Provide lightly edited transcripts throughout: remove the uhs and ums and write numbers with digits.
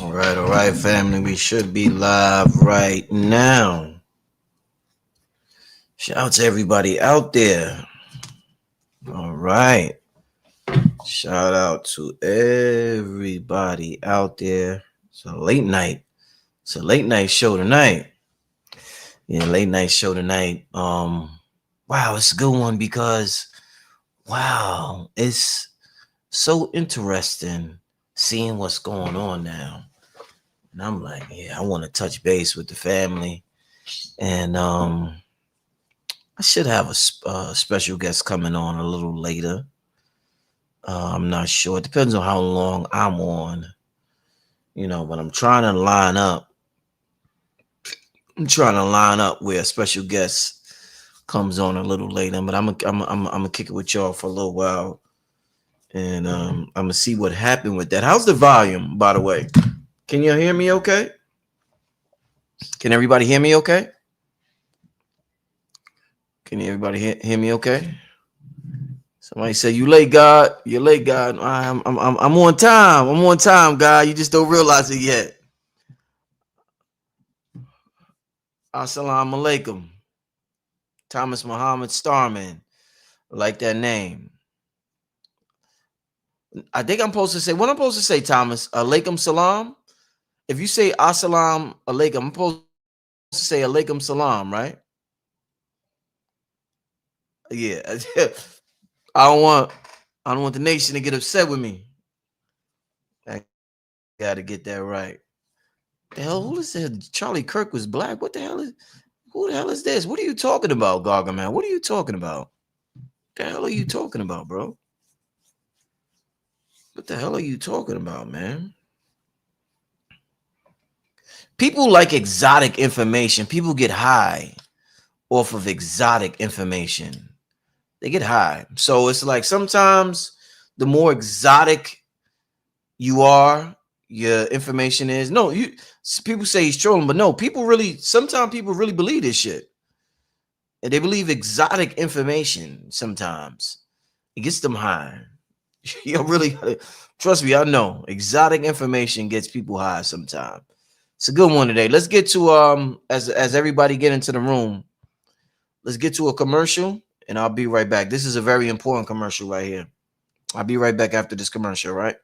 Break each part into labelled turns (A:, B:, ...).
A: All right, family. We should be live right now. Shout out to everybody out there. All right. Shout out to everybody out there. It's a late night. It's a late night show tonight. Yeah, late night show tonight. Wow, it's a good one because wow, it's so interesting seeing what's going on now. And I'm like, yeah, I want to touch base with the family. And I should have a special guest coming on a little later. I'm not sure. It depends on how long I'm on, but I'm trying to line up. I'm trying to line up where a special guest comes on a little later, but I'm gonna kick it with y'all for a little while. And I'm gonna see what happened with that. How's the volume, by the way? Can you hear me okay? Can everybody hear me okay? Can everybody hear me okay? Somebody say you late, God. You're late, God. I'm on time. I'm on time, God. You just don't realize it yet. Assalamu alaikum. Thomas Muhammad Starman. I like that name. I think I'm supposed to say what I'm supposed to say, Thomas. Alaikum salam. If you say assalamu alaikum, I'm supposed to say alaikum salam, right? Yeah. I don't want the nation to get upset with me. I gotta get that right. The hell, who said Charlie Kirk was black? Who the hell is this? What are you talking about, Gargamel? What are you talking about? What the hell are you talking about, bro? What the hell are you talking about, man? People like exotic information. People get high off of exotic information. They get high. So it's like sometimes the more exotic you are, your information is. No, people say he's trolling, but no, sometimes people really believe this shit. And they believe exotic information sometimes. It gets them high. You really, trust me, I know. Exotic information gets people high sometimes. It's a good one today. Let's get to as everybody get into the room, let's get to a commercial and I'll be right back. This is a very important commercial right here. I'll be right back after this commercial, right?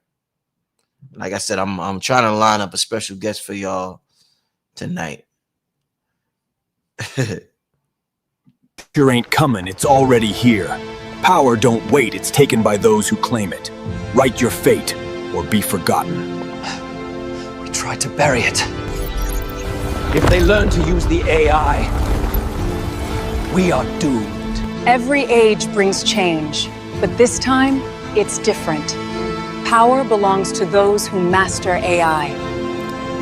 A: Like I said, I'm trying to line up a special guest for y'all tonight.
B: Fear ain't coming, it's already here. Power don't wait, it's taken by those who claim it. Write your fate or be forgotten.
C: We tried to bury it. If they learn to use the AI, we are doomed.
D: Every age brings change, but this time, it's different. Power belongs to those who master AI.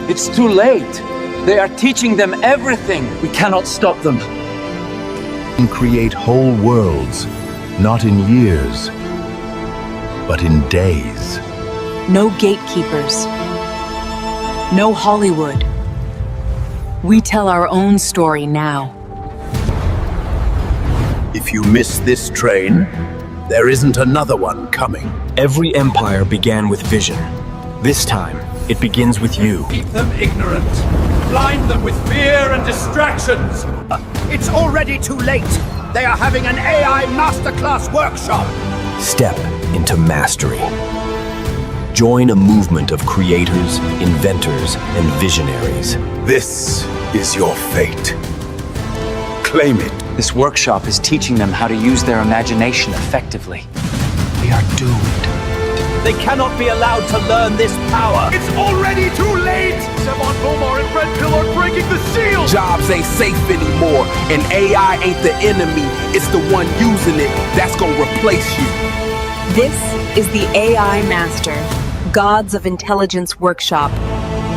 C: It's too late. They are teaching them everything. We cannot stop them.
E: And create whole worlds, not in years, but in days.
D: No gatekeepers. No Hollywood. We tell our own story now.
E: If you miss this train, there isn't another one coming.
B: Every empire began with vision. This time, it begins with you.
C: Keep them ignorant. Blind them with fear and distractions.
F: It's already too late. They are having an AI masterclass workshop.
B: Step into mastery. Join a movement of creators, inventors, and visionaries.
E: This is your fate. Claim it.
C: This workshop is teaching them how to use their imagination effectively. We are doomed.
F: They cannot be allowed to learn this power.
G: It's already too late! Sevon Bomar and Red Pill are breaking the seal!
H: Jobs ain't safe anymore, and AI ain't the enemy. It's the one using it that's gonna replace you.
I: This is the AI Master, Gods of Intelligence Workshop,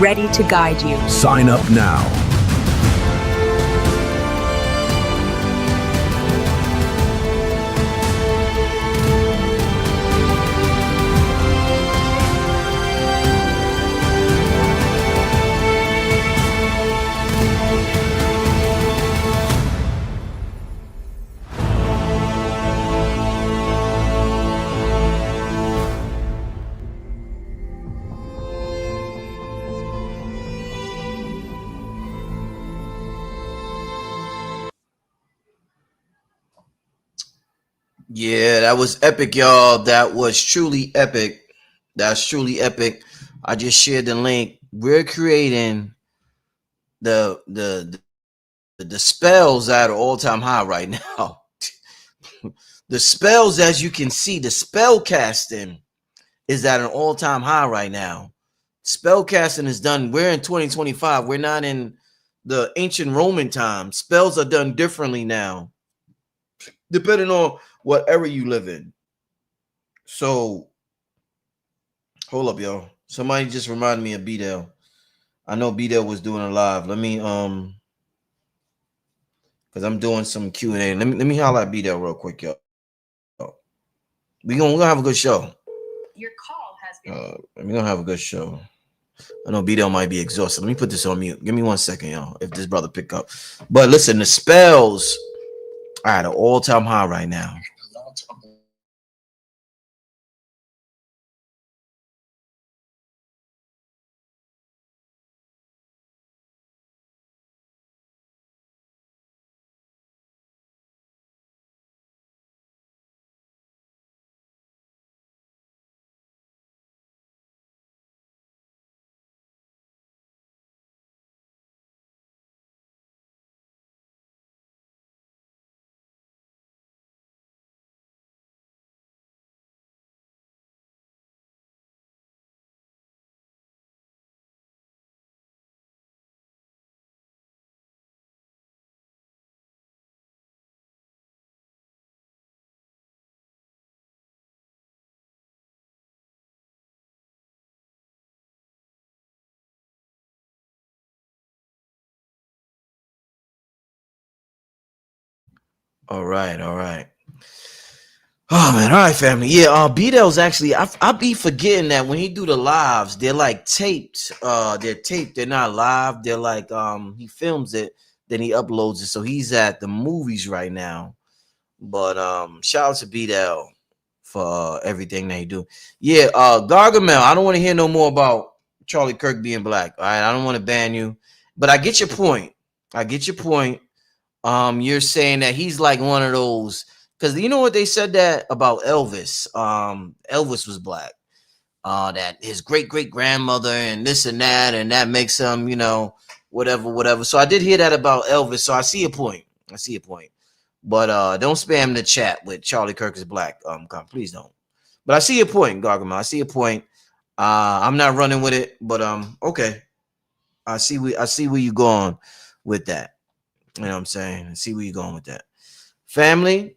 I: ready to guide you.
E: Sign up now.
A: Yeah, that was epic, y'all. That was truly epic. That's truly epic. I just shared the link. We're creating the spells at an all-time high right now. The spells, as you can see, the spell casting is at an all-time high right now. Spell casting is done. We're in 2025. We're not in the ancient Roman times. Spells are done differently now, depending on what era you live in. So hold up, y'all. Somebody just reminded me of B-Dale. I know B-Dale was doing a live. Let me because I'm doing some Q&A. Let me holler at B-Dale real quick, y'all. We're gonna have a good show. Your call has been we're gonna have a good show. I know B-Dale might be exhausted. Let me put this on mute. Give me 1 second, y'all. If this brother pick up. But listen, the spells are at an all-time high right now. All right, all right. Oh man, all right, family. Yeah, B-Dale's actually I be forgetting that when he do the lives, they're like taped. They're taped, they're not live. They're like he films it, then he uploads it. So he's at the movies right now. But shout out to B-Dale for everything they do. Yeah, Gargamel, I don't want to hear no more about Charlie Kirk being black. All right, I don't want to ban you, but I get your point. I get your point. You're saying that he's like one of those, because you know what they said that about Elvis. Elvis was black. That his great grandmother and this and that makes him, whatever. So I did hear that about Elvis. So I see a point. But don't spam the chat with Charlie Kirk is black. Please don't. But I see your point, Gargamel. I see your point. I'm not running with it, but okay. I see where you're going with that. You know what I'm saying? I see where you're going with that. Family.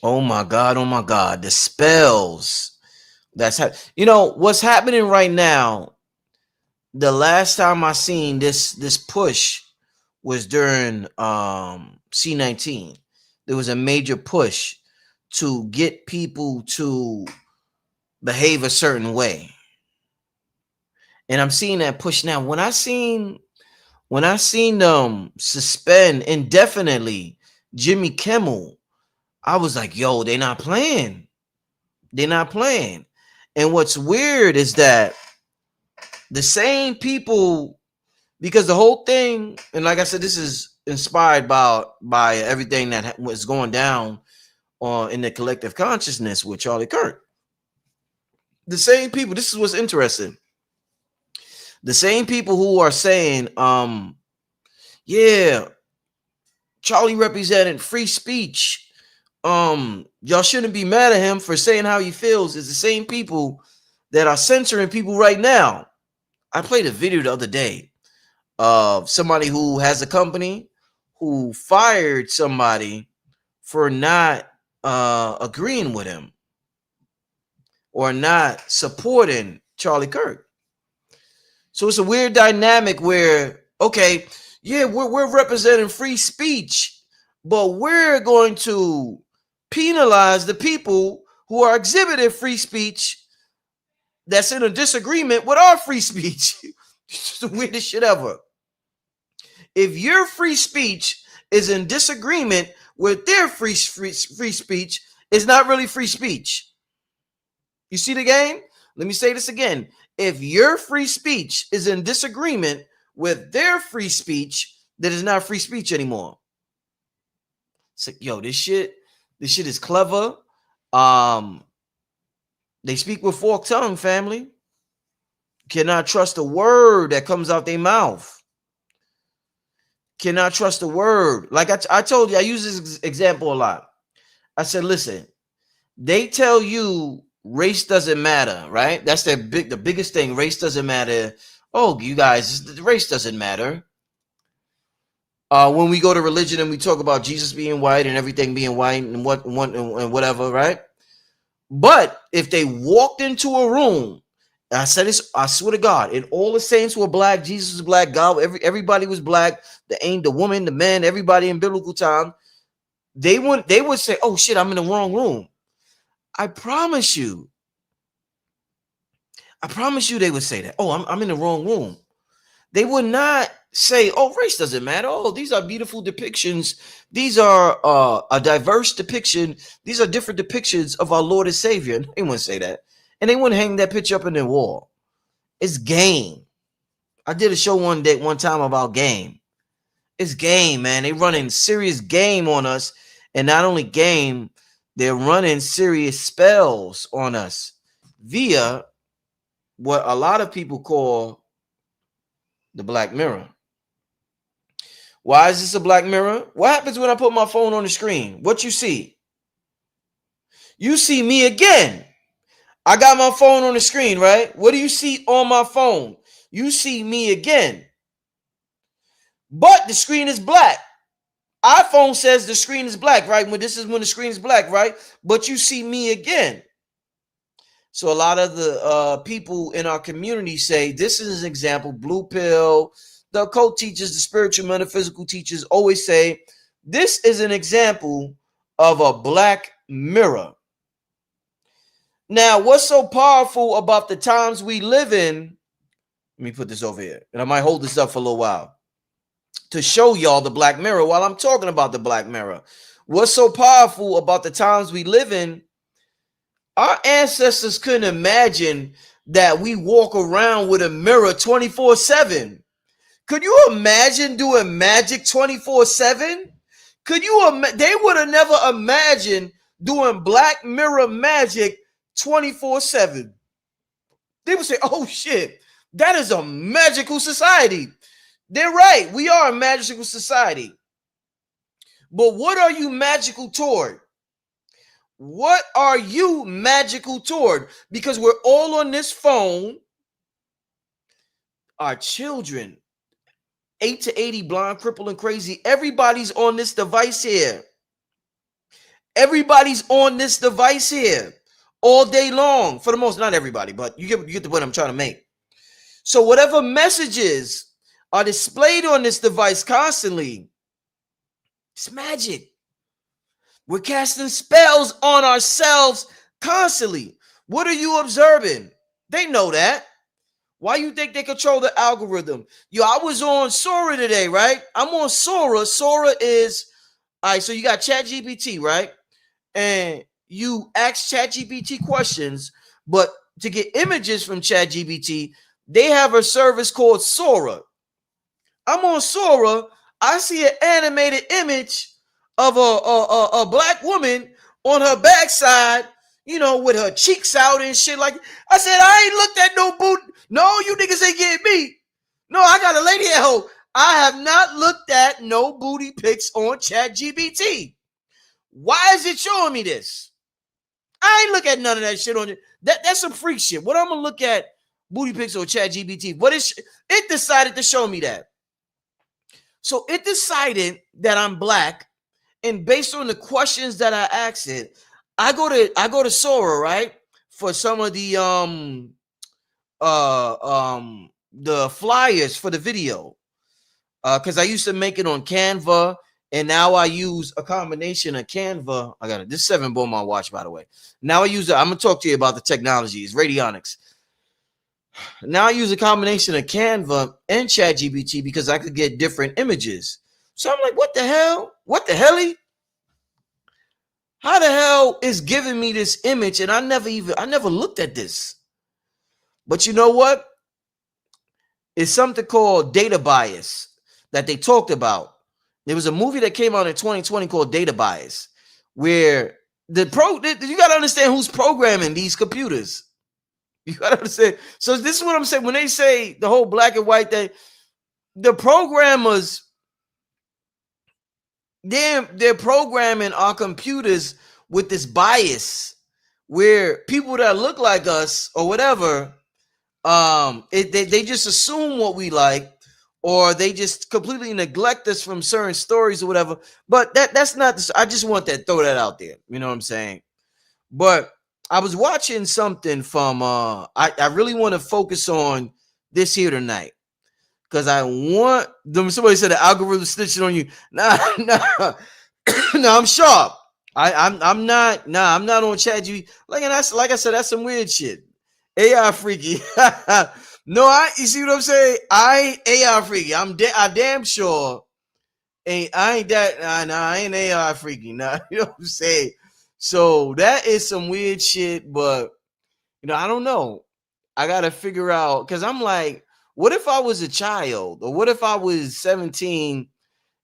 A: Oh my God. The spells. What's happening right now. The last time I seen this push was during C19. There was a major push to get people to behave a certain way. And I'm seeing that push now. When I seen them suspend indefinitely Jimmy Kimmel, I was like, yo, they're not playing. And what's weird is that the same people, because the whole thing, and like I said, this is inspired by everything that was going down in the collective consciousness with Charlie Kirk. The same people, this is what's interesting. The same people who are saying, yeah, Charlie represented free speech. Y'all shouldn't be mad at him for saying how he feels, is the same people that are censoring people right now. I played a video the other day of somebody who has a company who fired somebody for not agreeing with him or not supporting Charlie Kirk. So it's a weird dynamic where, okay, yeah, we're representing free speech, but we're going to penalize the people who are exhibiting free speech that's in a disagreement with our free speech. It's the weirdest shit ever. If your free speech is in disagreement with their free speech, it's not really free speech. You see the game? Let me say this again. If your free speech is in disagreement with their free speech, that is not free speech anymore. So, yo, this shit, This shit is clever. They speak with forked tongue, family. Cannot trust a word that comes out their mouth. Cannot trust a word. Like I told you, I use this example a lot. I said, listen, they tell you race doesn't matter, right? That's the biggest thing. Race doesn't matter. Oh, you guys, race doesn't matter. When we go to religion and we talk about Jesus being white and everything being white and whatever, right? But if they walked into a room, I said this, I swear to God, and all the saints were black, Jesus was black, God, everybody was black, the woman, the man, everybody in biblical time, they would say, oh shit, I'm in the wrong room. I promise you they would say that. Oh, I'm in the wrong room. They would not say, oh, race doesn't matter. Oh, these are beautiful depictions. These are a diverse depiction. These are different depictions of our Lord and Savior. They wouldn't say that. And they wouldn't hang that picture up in their wall. It's game. I did a show one time about game. It's game, man. They running serious game on us. And not only game, they're running serious spells on us via what a lot of people call the black mirror. Why is this a black mirror? What happens when I put my phone on the screen? What you see? You see me again. I got my phone on the screen, right? What do you see on my phone? You see me again. But the screen is black. iPhone says the screen is black, right? When the screen is black, right? But you see me again. So a lot of the people in our community say, this is an example, blue pill, the occult teachers, the spiritual metaphysical teachers always say, this is an example of a black mirror. Now, what's so powerful about the times we live in? Let me put this over here, and I might hold this up for a little while to show y'all the black mirror while I'm talking about the black mirror. What's so powerful about the times we live in? Our ancestors couldn't imagine that we walk around with a mirror 24/7. Could you imagine doing magic 24/7? Could you? They would have never imagined doing black mirror magic 24/7. They would say, oh shit, that is a magical society. They're right. We are a magical society. But what are you magical toward? What are you magical toward? Because we're all on this phone. Our children, 8 to 80, blind, crippled, and crazy. Everybody's on this device here. Everybody's on this device here all day long. For the most, not everybody, but you get the point I'm trying to make. So whatever messages are displayed on this device constantly, it's magic. We're casting spells on ourselves constantly. What are you observing? They know that. Why you think they control the algorithm? Yo, I was on Sora today, right? I'm on Sora. Sora is, all right, so you got ChatGPT, right? And you ask ChatGPT questions, but to get images from ChatGPT, they have a service called Sora. I'm on Sora. I see an animated image of a black woman on her backside, with her cheeks out and shit. Like, I said, I ain't looked at no boot. No, you niggas ain't getting me. No, I got a lady at home. I have not looked at no booty pics on ChatGPT. Why is it showing me this? I ain't look at none of that shit on it. That's some freak shit. What I'm gonna look at booty pics on ChatGPT? What is it decided to show me that? So it decided that I'm black, and based on the questions that I asked it, I go to Sora, right, for some of the flyers for the video, because I used to make it on Canva, and now I use a combination of Canva. I got it. This 7 bought my watch, by the way. Now I use it. I'm gonna talk to you about the technology. It's radionics. Now I use a combination of Canva and ChatGPT because I could get different images. So I'm like, what the hell? What the hell? How the hell is giving me this image? And I never looked at this. But you know what? It's something called data bias that they talked about. There was a movie that came out in 2020 called Data Bias, where you got to understand who's programming these computers. You got to understand. So this is what I'm saying. When they say the whole black and white thing, the programmers, they're programming our computers with this bias where people that look like us or whatever, they just assume what we like, or they just completely neglect us from certain stories or whatever. But that's not. I just want to throw that out there. You know what I'm saying? But I was watching something from. I really want to focus on this here tonight because I want them. Somebody said the algorithm snitching on you. Nah, no, I'm sharp. I'm not. Nah, I'm not on ChatGPT. Like I said, that's some weird shit. AI freaky. No, you see what I'm saying? I ain't AI freaky. I damn sure I ain't that. Nah, I ain't AI freaky. Nah, you know what I'm saying? So that is some weird shit, but I don't know. I gotta figure out because I'm like, what if I was a child, or what if I was 17?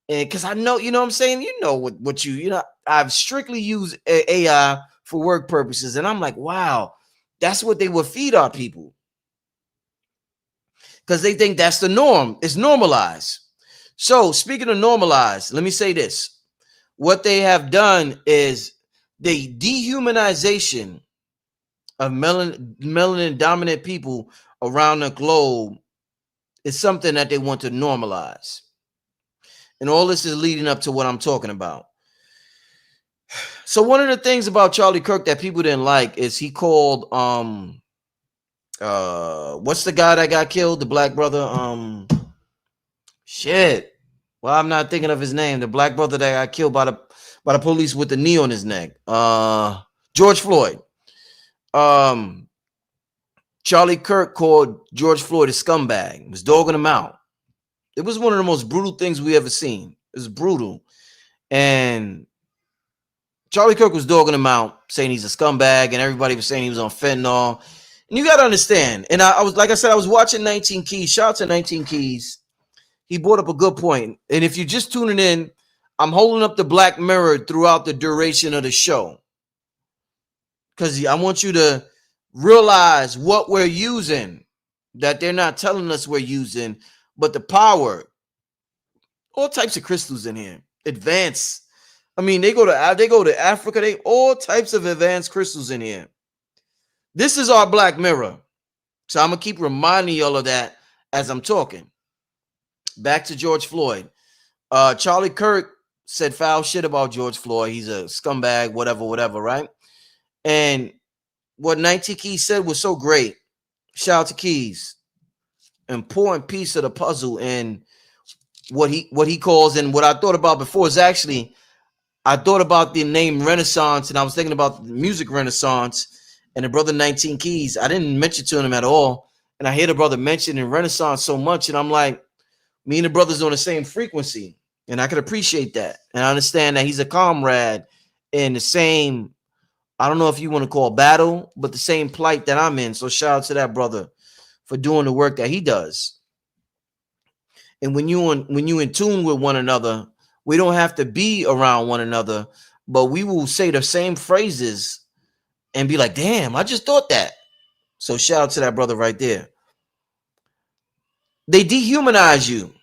A: And because I know, you know what I'm saying? I've strictly used AI for work purposes, and I'm like, wow, that's what they would feed our people. Because they think that's the norm. It's normalized. So speaking of normalized, let me say this. What they have done is the dehumanization of melanin dominant people around the globe is something that they want to normalize. And all this is leading up to what I'm talking about. So one of the things about Charlie Kirk that people didn't like is he called what's the guy that got killed? The black brother. Shit. Well, I'm not thinking of his name. The black brother that got killed by the police with the knee on his neck. George Floyd. Charlie Kirk called George Floyd a scumbag. He was dogging him out. It was one of the most brutal things we ever seen. It was brutal. And Charlie Kirk was dogging him out, saying he's a scumbag, and everybody was saying he was on fentanyl. And you got to understand, and I was, like I said, I was watching 19 Keys. Shout out to 19 Keys. He brought up a good point. And if you're just tuning in, I'm holding up the black mirror throughout the duration of the show. Because I want you to realize what we're using, that they're not telling us we're using, but the power. All types of crystals in here. Advanced. I mean, they go to Africa. They all types of advanced crystals in here. This is our black mirror. So I'm going to keep reminding y'all of that as I'm talking. Back to George Floyd. Charlie Kirk said foul shit about George Floyd. He's a scumbag, whatever, right? And what 19 Keys said was so great. Shout out to Keys. Important piece of the puzzle. And what he calls, and what I thought about before is actually, I thought about the name Renaissance, and I was thinking about the music Renaissance, and the brother 19 Keys. I didn't mention to him at all. And I hear the brother mention in Renaissance so much, and I'm like, me and the brother's on the same frequency, and I can appreciate that. And I understand that he's a comrade in the same, I don't know if you want to call battle, but the same plight that I'm in. So shout out to that brother for doing the work that he does. And when you in tune with one another, we don't have to be around one another, but we will say the same phrases and be like, damn, I just thought that. So shout out to that brother right there. They dehumanize you.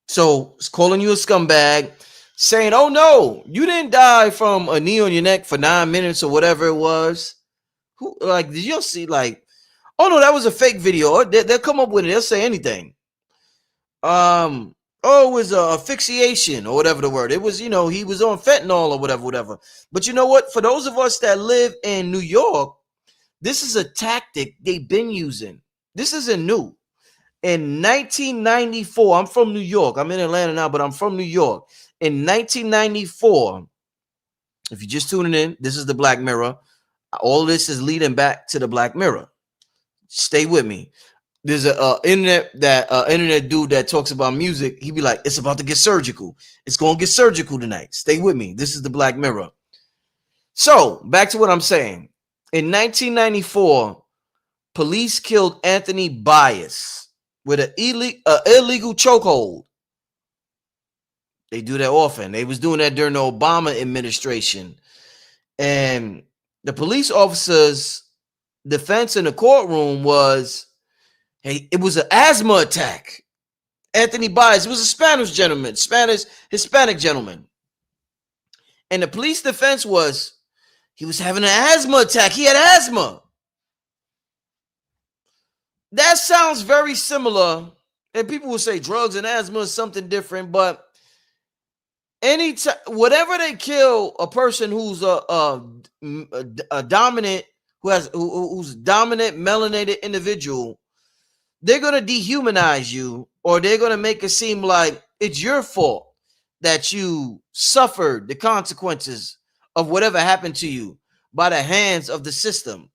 A: So it's calling you a scumbag, saying, oh no, you didn't die from a knee on your neck for 9 minutes or whatever it was. Who, like, did you see, like, oh no, that was a fake video. They'll come up with it. They'll say anything. Oh, it was asphyxiation or whatever the word. It was, he was on fentanyl or whatever. But you know what? For those of us that live in New York, this is a tactic they've been using. This isn't new. In 1994, I'm from New York. I'm in Atlanta now, but I'm from New York. In 1994, if you're just tuning in, this is the Black Mirror. All this is leading back to the Black Mirror. Stay with me. There's a internet dude that talks about music. He be like, it's about to get surgical. It's going to get surgical tonight. Stay with me. This is the Black Mirror. So back to what I'm saying. In 1994, police killed Anthony Bias with an illegal chokehold. They do that often. They was doing that during the Obama administration. And the police officer's defense in the courtroom was, hey, it was an asthma attack. Anthony Baez, it was a Hispanic gentleman. And the police defense was, he was having an asthma attack. He had asthma. That sounds very similar. And people will say drugs and asthma is something different, but anytime, whatever they kill a person who's a dominant, who's a dominant melanated individual, they're gonna dehumanize you, or they're gonna make it seem like it's your fault that you suffered the consequences of whatever happened to you by the hands of the system.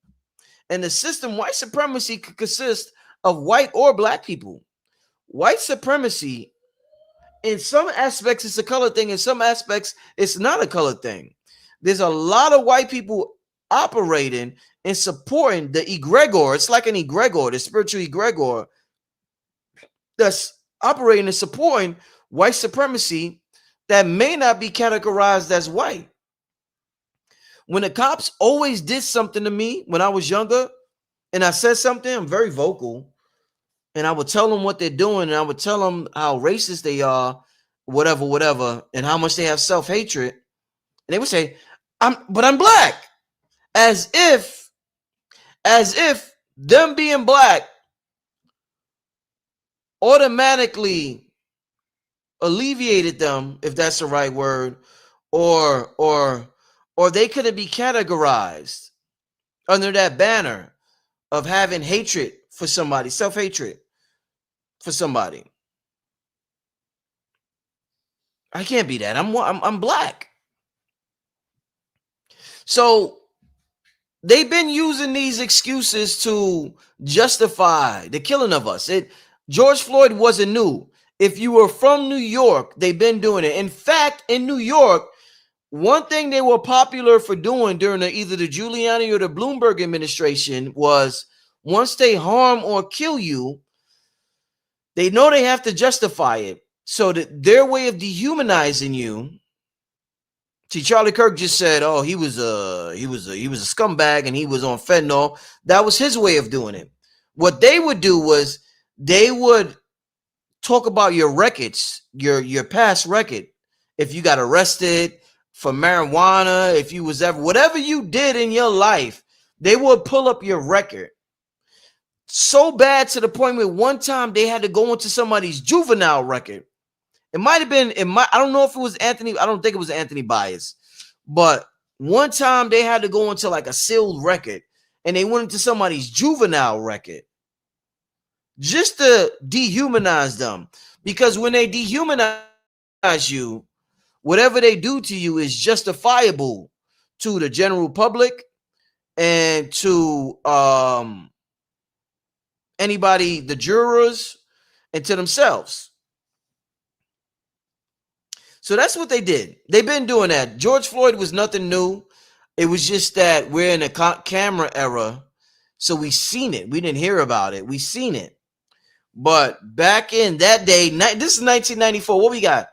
A: And the system, white supremacy, could consist of white or black people. White supremacy, in some aspects, it's a color thing. In some aspects, it's not a color thing. There's a lot of white people operating and supporting the egregor. It's like an egregor, the spiritual egregor, that's operating and supporting white supremacy that may not be categorized as white. When the cops always did something to me when I was younger, and I said something, I'm very vocal, and I would tell them what they're doing, and I would tell them how racist they are, whatever, and how much they have self-hatred. And they would say, I'm black. As if them being black automatically alleviated them, if that's the right word, or they couldn't be categorized under that banner of having hatred for somebody, self-hatred for somebody. I can't be that. I'm black. So they've been using these excuses to justify the killing of us. George Floyd wasn't new. If you were from New York, they've been doing it. In fact, in New York, one thing they were popular for doing during either the Giuliani or the Bloomberg administration was, once they harm or kill you, they know they have to justify it. So that their way of dehumanizing you. See, Charlie Kirk just said, "Oh, he was a scumbag and he was on fentanyl." That was his way of doing it. What they would do was they would talk about your records, your past record. If you got arrested for marijuana, if you was ever, whatever you did in your life, they would pull up your record. So bad to the point where one time they had to go into somebody's juvenile record. It might have been, I don't know if it was Anthony. I don't think it was Anthony Baez. But one time they had to go into like a sealed record, and they went into somebody's juvenile record just to dehumanize them. Because when they dehumanize you, whatever they do to you is justifiable to the general public and to anybody, the jurors, and to themselves. So that's what they did. They've been doing that. George Floyd was nothing new. It was just that we're in a camera era, so we seen it. We didn't hear about it. We seen it. But back in that day, this is 1994. What we got?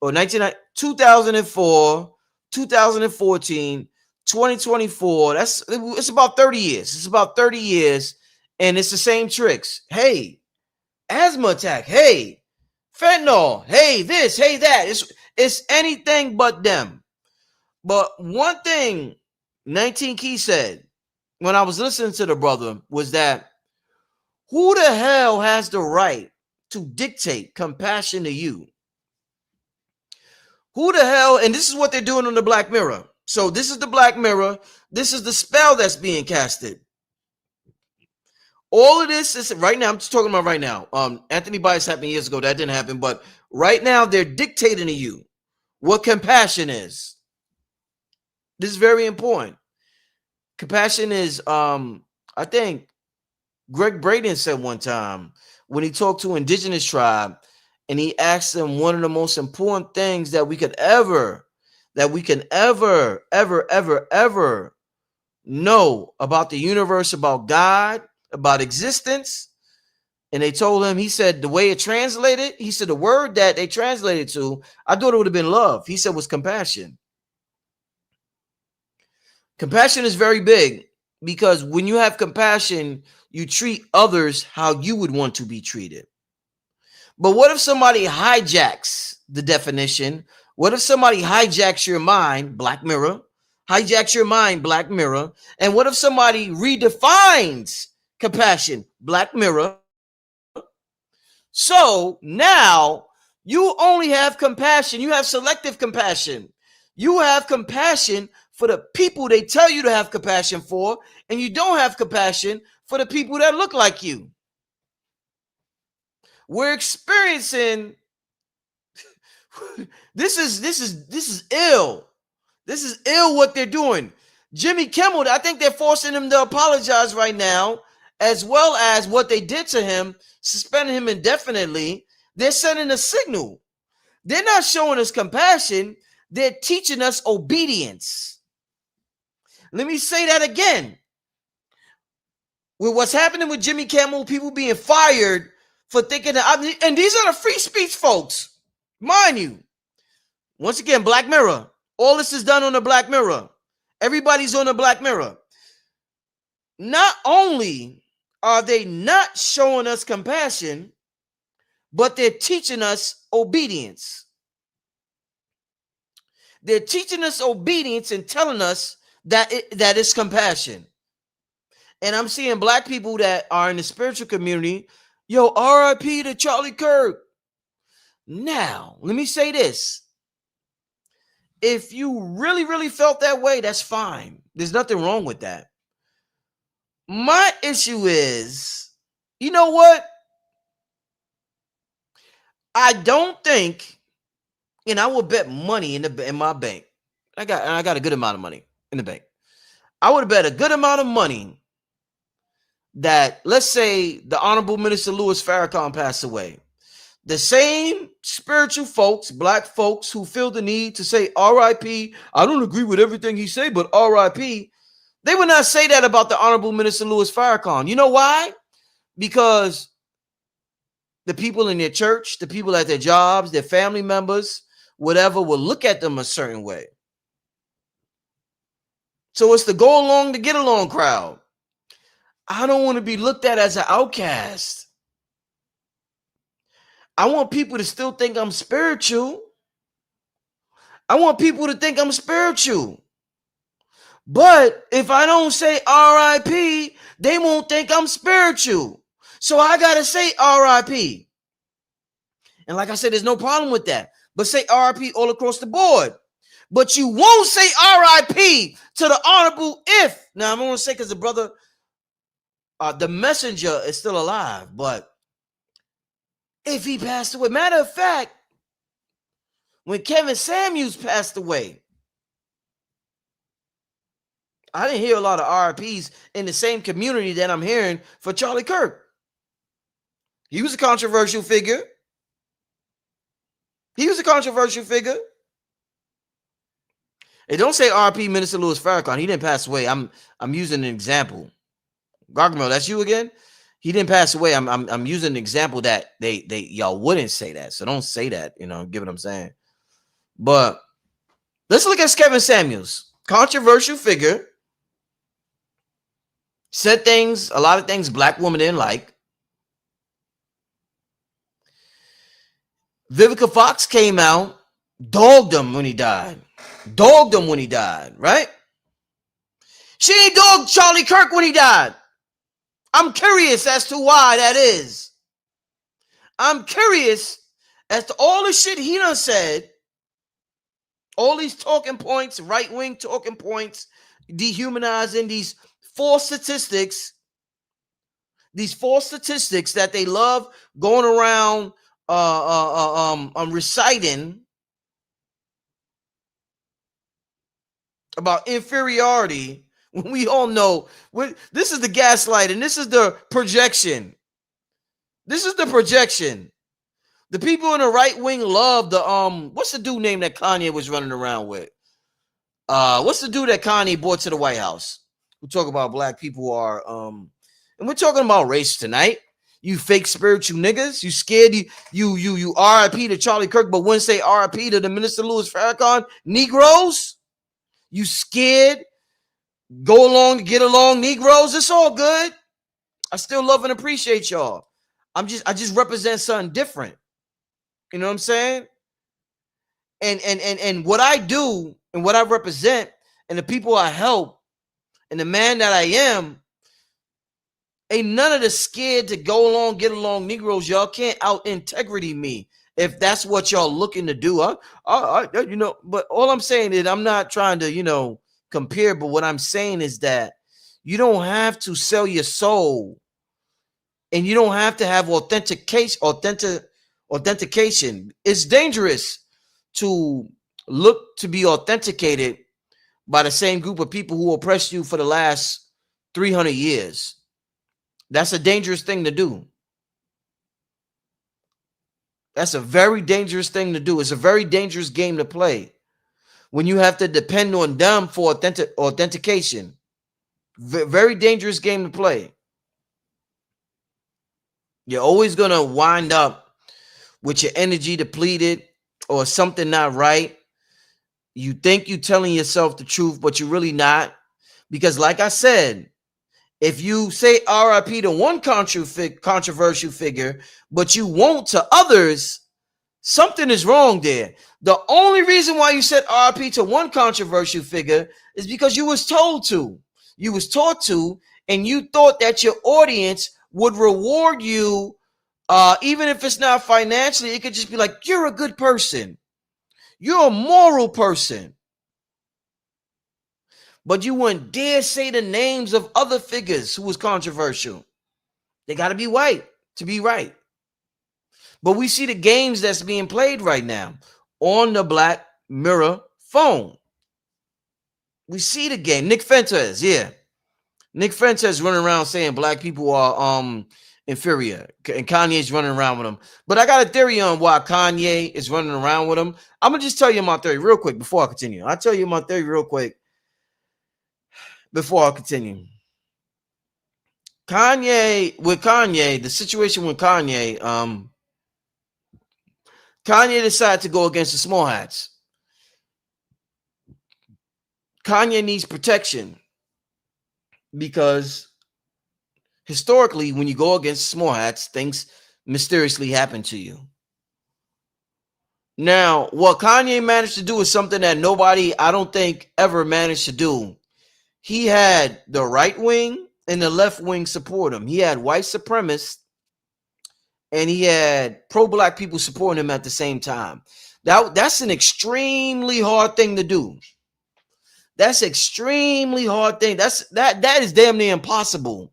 A: Or 2004, 2014, 2024. It's about 30 years. It's about 30 years, and it's the same tricks. Hey, asthma attack. Hey, fentanyl. Hey, this. Hey, that. It's anything but them. But one thing 19 Key said when I was listening to the brother was that, who the hell has the right to dictate compassion to you? Who the hell? And this is what they're doing on the Black Mirror. So this is the Black Mirror. This is the spell that's being casted. All of this is right now. I'm just talking about right now. Anthony Baez happened years ago. That didn't happen. But right now, they're dictating to you what compassion is. This is very important. Compassion is, I think Greg Braden said one time when he talked to Indigenous tribe, and he asked them one of the most important things that we can ever know about the universe, about God, about existence. And they told him, he said, the way it translated, he said the word that they translated to, I thought it would have been love. He said was compassion. Compassion is very big because when you have compassion, you treat others how you would want to be treated. But what if somebody hijacks the definition? What if somebody hijacks your mind, Black Mirror, hijacks your mind, Black Mirror? And what if somebody redefines compassion, Black Mirror? So now you only have compassion. You have selective compassion. You have compassion for the people they tell you to have compassion for, and you don't have compassion for the people that look like you. We're experiencing this is ill. This is ill what they're doing. Jimmy Kimmel, I think they're forcing him to apologize right now, as well as what they did to him, suspending him indefinitely. They're sending a signal. They're not showing us compassion. They're teaching us obedience. Let me say that again. With what's happening with Jimmy Kimmel, people being fired for thinking that, and these are the free speech folks, mind you. Once again, Black Mirror. All this is done on the Black Mirror. Everybody's on the Black Mirror. Not only are they not showing us compassion, but they're teaching us obedience. They're teaching us obedience and telling us that it's compassion. And I'm seeing Black people that are in the spiritual community, yo, RIP to Charlie Kirk. Now, let me say this. If you really, really felt that way, that's fine. There's nothing wrong with that. My issue is, you know what? I don't think, and I will bet money in my bank. I got a good amount of money in the bank. I would bet a good amount of money that, let's say, the Honorable Minister Louis Farrakhan passed away. The same spiritual folks, Black folks who feel the need to say RIP, I don't agree with everything he said, but RIP, they would not say that about the Honorable Minister Louis Farrakhan. You know why? Because the people in their church, the people at their jobs, their family members, whatever, will look at them a certain way. So it's the go along to get along crowd. I don't want to be looked at as an outcast. I want people to still think I'm spiritual. I want people to think I'm spiritual. But if I don't say RIP, they won't think I'm spiritual. So I got to say RIP. And like I said, there's no problem with that. But say RIP all across the board. But you won't say RIP to the honorable if. Now, I'm going to say because the brother, the messenger is still alive. But if he passed away, matter of fact, when Kevin Samuels passed away, I didn't hear a lot of RIPs in the same community that I'm hearing for Charlie Kirk. He was a controversial figure. He was a controversial figure. Hey, don't say RIP Minister Louis Farrakhan. He didn't pass away. I'm using an example. Gargamel, that's you again? He didn't pass away. I'm using an example that they y'all wouldn't say that. So don't say that, get what I'm saying. But let's look at Kevin Samuels. Controversial figure. Said a lot of things Black women didn't like. Vivica Fox came out, dogged him when he died. Dogged him when he died, right? She ain't dogged Charlie Kirk when he died. I'm curious as to why that is. I'm curious as to all the shit he done said, all these talking points, right-wing talking points, dehumanizing these false statistics that they love going around reciting about inferiority. We all know this is the gaslighting. This is the projection. This is the projection. The people in the right wing love the what's the dude name that Kanye was running around with? What's the dude that Kanye brought to the White House? We talk about Black people are and we're talking about race tonight. You fake spiritual niggas. You scared you RIP to Charlie Kirk, but wouldn't say RIP to the Minister Louis Farrakhan. Negroes. You scared go along, get along, Negroes. It's all good. I still love and appreciate y'all. I just represent something different. You know what I'm saying? And what I do and what I represent and the people I help and the man that I am, ain't none of the scared to go along, get along Negroes. Y'all can't out integrity me if that's what y'all looking to do. But all I'm saying is I'm not trying to, compare, but what I'm saying is that you don't have to sell your soul and you don't have to have authentication. It's dangerous to look to be authenticated by the same group of people who oppressed you for the last 300 years. That's a dangerous thing to do. That's a very dangerous thing to do. It's a very dangerous game to play when you have to depend on them for authentication. Very dangerous game to play. You're always going to wind up with your energy depleted or something not right. You think you're telling yourself the truth, but you're really not. Because like I said, if you say RIP to one controversial figure, but you won't to others, something is wrong there. The only reason why you said RIP to one controversial figure is because you was told to. You was taught to, and you thought that your audience would reward you, even if it's not financially. It could just be like, you're a good person. You're a moral person. But you wouldn't dare say the names of other figures who was controversial. They got to be white to be right. But we see the games that's being played right now on the Black Mirror phone. We see the game. Nick Fuentes, yeah. Nick Fuentes running around saying black people are inferior. And Kanye's running around with him. But I got a theory on why Kanye is running around with him. I'm going to just tell you my theory real quick before I continue. I'll tell you my theory real quick before I continue. The situation with Kanye, Kanye decided to go against the small hats. Kanye needs protection because historically, when you go against small hats, things mysteriously happen to you. Now, what Kanye managed to do is something that nobody, I don't think, ever managed to do. He had the right wing and the left wing support him. He had white supremacists and he had pro-black people supporting him at the same time. That's an extremely hard thing to do. That's extremely hard thing. That is damn near impossible.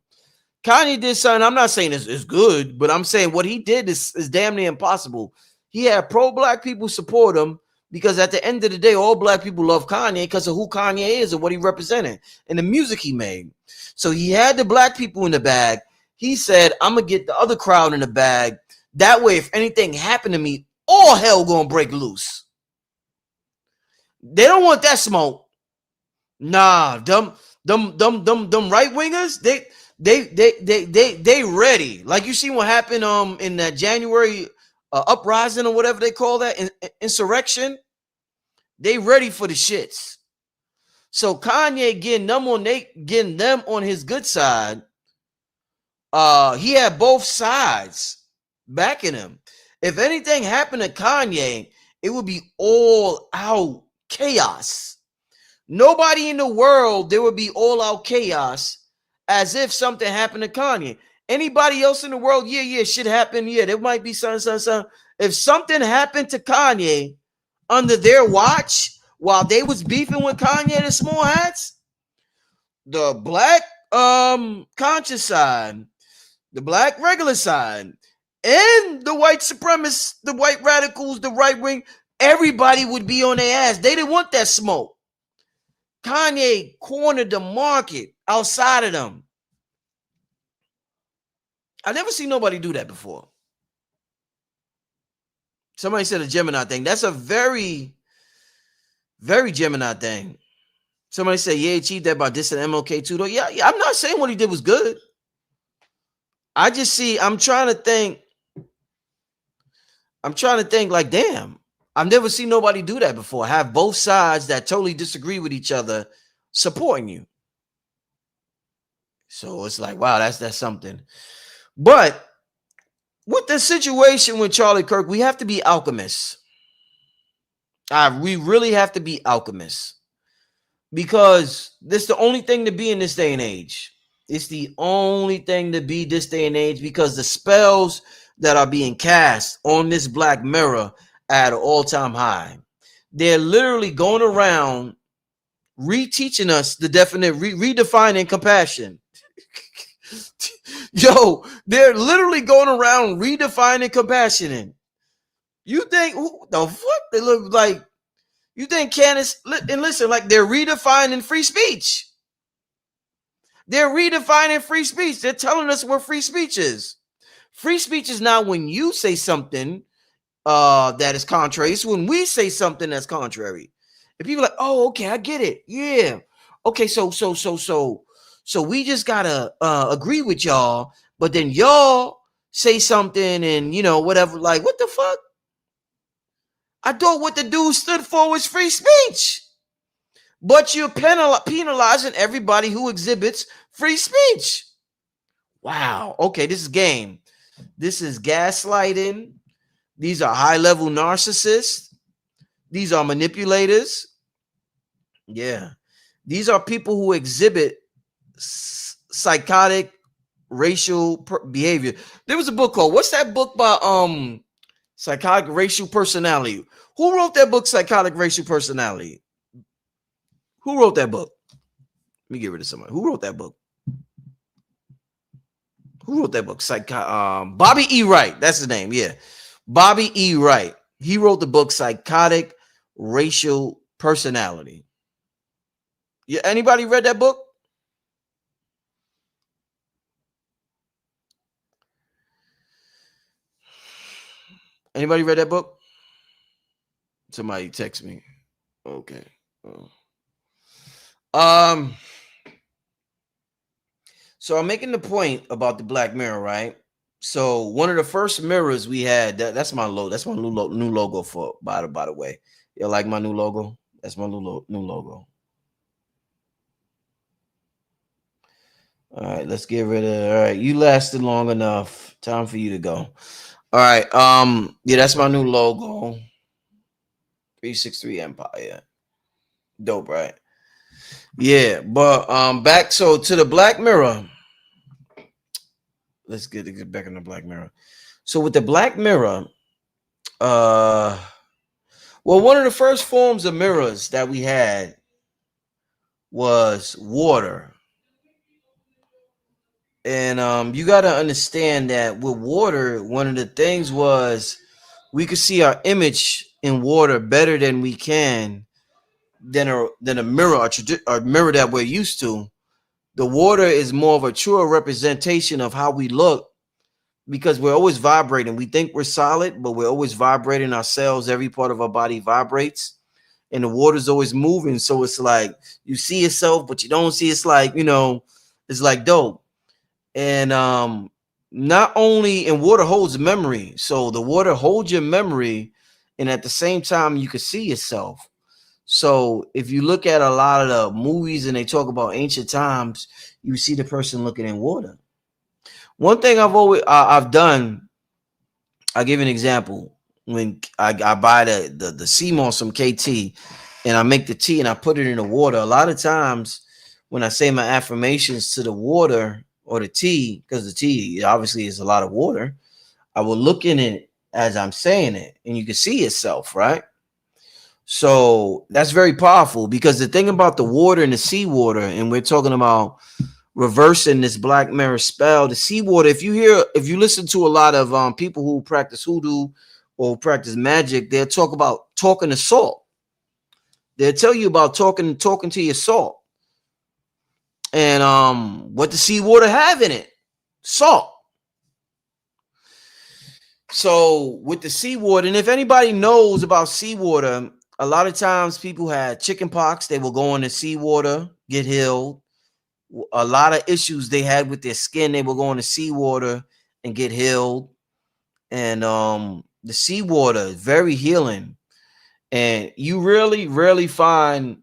A: Kanye did something. I'm not saying it's good, but I'm saying what he did is damn near impossible. He had pro-black people support him because at the end of the day, all black people love Kanye because of who Kanye is and what he represented and the music he made. So he had the black people in the bag. He said, I'm going to get the other crowd in the bag. That way, if anything happened to me, all hell going to break loose. They don't want that smoke. Nah, them right wingers, they ready. Like you see what happened in that January uprising or whatever they call that, insurrection. They ready for the shits. So Kanye getting them on his good side. He had both sides backing him. If anything happened to Kanye, it would be all out chaos. Nobody in the world, there would be all out chaos as if something happened to Kanye. Anybody else in the world, yeah, shit happened. Yeah, there might be something. If something happened to Kanye under their watch while they was beefing with Kanye and the small hats, the black conscious side, the black regular side, and the white supremacists, the white radicals, the right wing, everybody would be on their ass. They didn't want that smoke. Kanye cornered the market outside of them. I never seen nobody do that before. Somebody said a Gemini thing. That's a very, very Gemini thing. Somebody said, yeah, he achieved that by dissing MLK too. Though. Yeah, I'm not saying what he did was good. I'm trying to think like, damn, I've never seen nobody do that before. Have both sides that totally disagree with each other supporting you. So it's like, wow, that's something. But with the situation with Charlie Kirk, we have to be alchemists. We really have to be alchemists, because this is the only thing to be in this day and age. It's the only thing to be this day and age, because the spells that are being cast on this black mirror at an all-time high. They're literally going around reteaching us the definite, redefining compassion. Yo, they're literally going around redefining compassion. You think who the fuck they look like? You think Candace, and listen, like they're redefining free speech. They're redefining free speech. They're telling us what free speech is. Free speech is not when you say something that is contrary. It's when we say something that's contrary. If people are like, oh, okay, I get it. Yeah. Okay, so we just gotta agree with y'all, but then y'all say something and whatever, like what the fuck? I thought what the dude stood for was free speech. But you're penalizing everybody who exhibits free speech. Wow. Okay, this is game. This is gaslighting. These are high-level narcissists. These are manipulators. Yeah. These are people who exhibit psychotic racial behavior. There was a book called, what's that book by Psychotic Racial Personality? Who wrote that book, Psychotic Racial Personality? Who wrote that book? Let me get rid of somebody. Who wrote that book? Who wrote that book? Bobby E. Wright. That's his name. Yeah. Bobby E. Wright. He wrote the book Psychotic Racial Personality. Yeah. Anybody read that book? Anybody read that book? Somebody text me. Okay. So I'm making the point about the black mirror, right? So one of the first mirrors we had, that's my logo. That's my new logo for by the way. You like my new logo? That's my new logo. All right, let's get rid of. All right, you lasted long enough. Time for you to go. All right. Yeah, that's my new logo. 363 Empire. Yeah. Dope, right? Yeah, but back to the black mirror. Let's get back in the black mirror. So with the black mirror, well, one of the first forms of mirrors that we had was water. And you got to understand that with water, one of the things was we could see our image in water better than we can than a mirror, a mirror that we're used to. The water is more of a truer representation of how we look, because we're always vibrating. We think we're solid, but we're always vibrating ourselves. Every part of our body vibrates, and the water's always moving. So it's like you see yourself, but you don't see. It's like, it's like dope. And not only, and water holds memory. So the water holds your memory, and at the same time, you can see yourself. So if you look at a lot of the movies and they talk about ancient times, you see the person looking in water. One thing I've done, I'll give you an example. When I buy the sea moss from KT and I make the tea and I put it in the water, a lot of times when I say my affirmations to the water or the tea, because the tea obviously is a lot of water, I will look in it as I'm saying it, and you can see yourself, right? So that's very powerful, because the thing about the water and the seawater, and we're talking about reversing this black mirror spell, the seawater, if you listen to a lot of people who practice hoodoo or practice magic, they'll talk about talking to salt. They'll tell you about talking to your salt. And what the seawater have in it? Salt. So with the seawater, and if anybody knows about seawater, a lot of times people had chicken pox, they will go in the seawater, get healed. A lot of issues they had with their skin, they will go in the seawater and get healed. And the seawater is very healing. And you really rarely find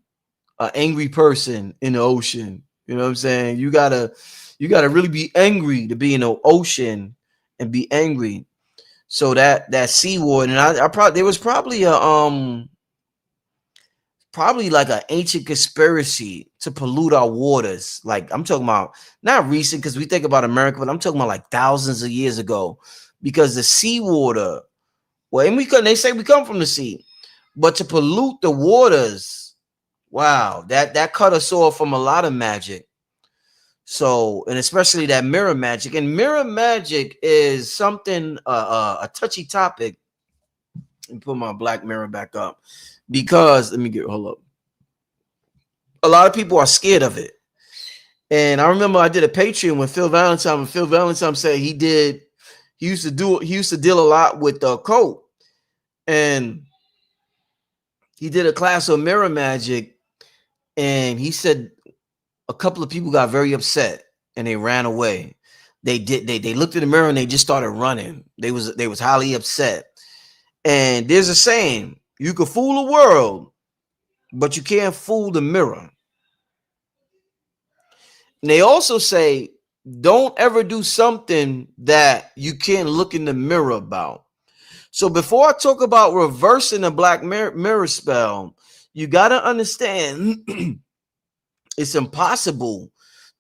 A: an angry person in the ocean. You know what I'm saying? You gotta You got to really be angry to be in the ocean and be angry. So that seawater, and I probably there was probably a probably like an ancient conspiracy to pollute our waters. Like I'm talking about not recent because we think about America, but I'm talking about like thousands of years ago, because the seawater. Well, and they say we come from the sea, but to pollute the waters, wow, that cut us off from a lot of magic. So, and especially that mirror magic, and mirror magic is something a touchy topic. Let me put my black mirror back up because hold up. A lot of people are scared of it, and I remember I did a Patreon with Phil Valentine, and Phil Valentine said he used to deal a lot with the occult. And he did a class on mirror magic, and he said a couple of people got very upset and they ran away. They looked in the mirror and they just started running. They was highly upset. And there's a saying, you can fool the world, but you can't fool the mirror. And they also say, don't ever do something that you can't look in the mirror about. So before I talk about reversing the black mirror spell, you got to understand it's impossible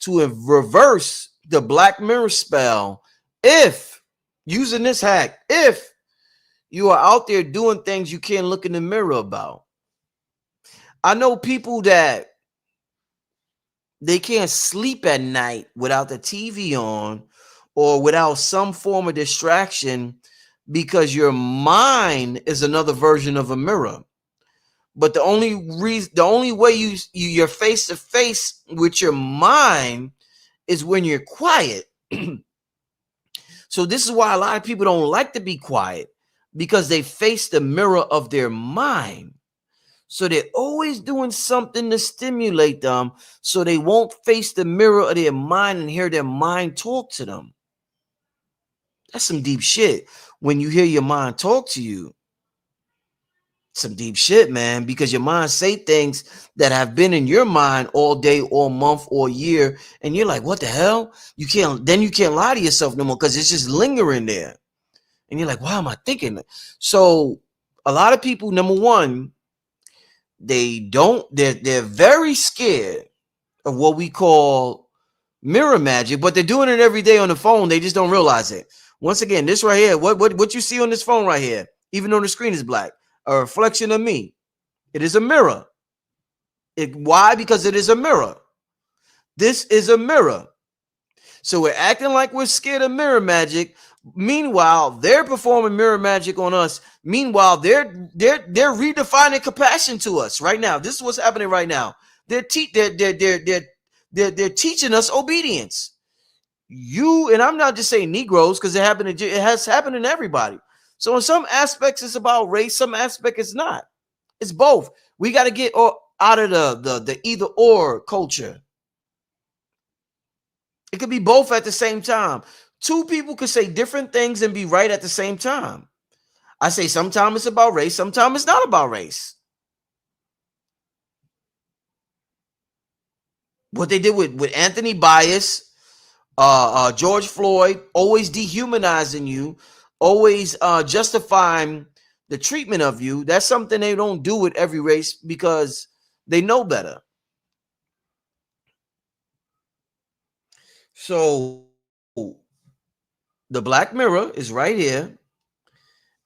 A: to reverse the black mirror spell if using this hack, if you are out there doing things you can't look in the mirror about. I know people that they can't sleep at night without the TV on or without some form of distraction, because your mind is another version of a mirror. But the only way you're face to face with your mind is when you're quiet. So this is why a lot of people don't like to be quiet, because they face the mirror of their mind. So they're always doing something to stimulate them, so they won't face the mirror of their mind and hear their mind talk to them. That's some deep shit. When you hear your mind talk to you, some deep shit, man, because your mind say things that have been in your mind all day, all month, or year, and you're like, what the hell? You can't lie to yourself no more, because it's just lingering there. And you're like, why am I thinking? So a lot of people, number one, they're very scared of what we call mirror magic, but they're doing it every day on the phone. They just don't realize it. Once again, this right here, what you see on this phone right here, even though the screen is black, a reflection of me. It is a mirror. Why? Because it is a mirror. This is a mirror. So we're acting like we're scared of mirror magic. Meanwhile, they're performing mirror magic on us. Meanwhile, they're redefining compassion to us right now. This is what's happening right now. They're teaching us obedience. You, and I'm not just saying Negroes, because it has happened in everybody. So in some aspects it's about race, some aspect it's not. It's both. We got to get out of the either or culture. It could be both at the same time. Two people could say different things and be right at the same time. I say sometimes it's about race, sometimes it's not about race. What they did with Anthony Bias, George Floyd, always dehumanizing you, always justifying the treatment of you. That's something they don't do with every race, because they know better. So the black mirror is right here,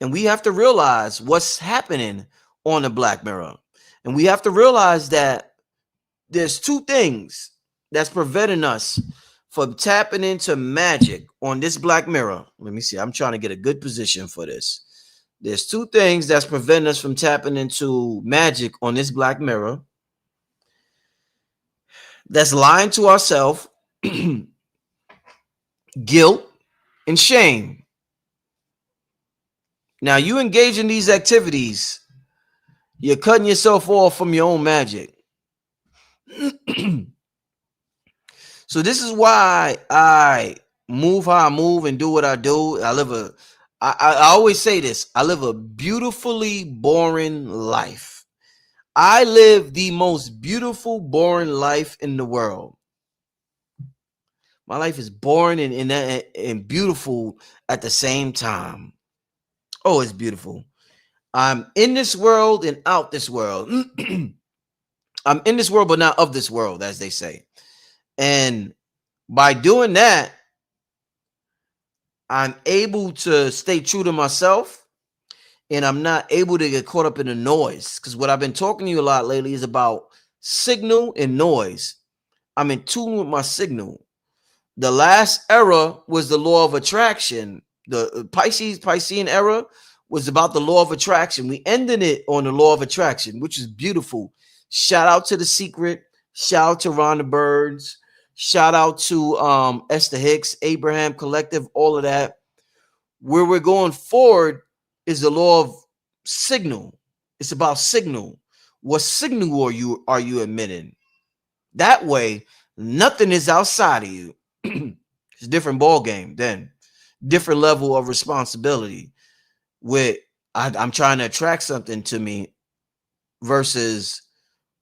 A: and we have to realize what's happening on the black mirror. And we have to realize that there's two things that's preventing us from tapping into magic on this black mirror. Let me see. I'm trying to get a good position for this. There's two things that's preventing us from tapping into magic on this black mirror. That's lying to ourselves, guilt, and shame. Now, you engage in these activities, you're cutting yourself off from your own magic. So this is why I move how I move and do what I do. I always say this. I live a beautifully boring life. I live the most beautiful, boring life in the world. My life is boring and beautiful at the same time. Oh, it's beautiful. I'm in this world and out this world. I'm in this world, but not of this world, as they say. And by doing that, I'm able to stay true to myself, and I'm not able to get caught up in the noise. Because what I've been talking to you a lot lately is about signal and noise. I'm in tune with my signal. The last era was the law of attraction. The Piscean era was about the law of attraction. We ended it on the law of attraction, which is beautiful. Shout out to The Secret. Shout out to Rhonda Birds. Shout out to Esther Hicks, Abraham Collective, all of that. Where we're going forward is the law of signal. It's about signal. What signal are you emitting? That way, nothing is outside of you. It's a different ball game then. Different level of responsibility. With I'm trying to attract something to me versus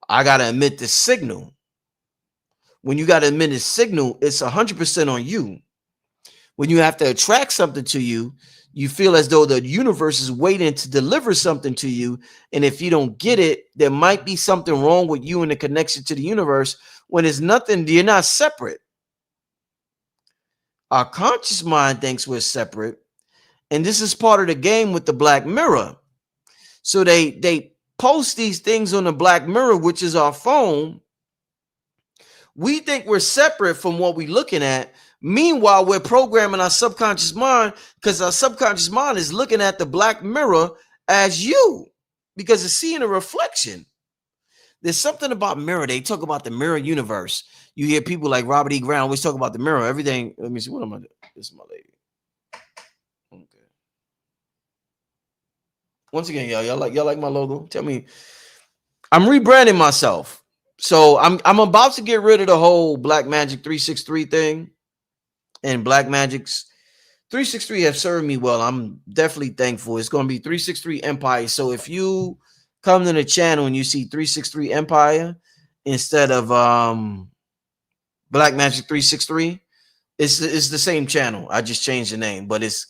A: I got to emit this signal. When you got to emit this signal, it's 100% on you. When you have to attract something to you, you feel as though the universe is waiting to deliver something to you. And if you don't get it, there might be something wrong with you and the connection to the universe. When it's nothing, you're not separate. Our conscious mind thinks we're separate. And this is part of the game with the Black Mirror. So they post these things on the Black Mirror, which is our phone. We think we're separate from what we're looking at. Meanwhile, we're programming our subconscious mind because our subconscious mind is looking at the Black Mirror as you because it's seeing a reflection. There's something about mirror. They talk about the mirror universe. You hear people like Robert E. Brown always talk about the mirror. Everything. Let me see. What am I doing? This is my lady. Okay. Once again, y'all like my logo? Tell me. I'm rebranding myself. So I'm about to get rid of the whole Black Magic 363 thing. And Black Magic's 363 have served me well. I'm definitely thankful. It's going to be 363 Empire. So if you come to the channel and you see 363 Empire instead of Black Magic 363, it's the same channel. I just changed the name, but it's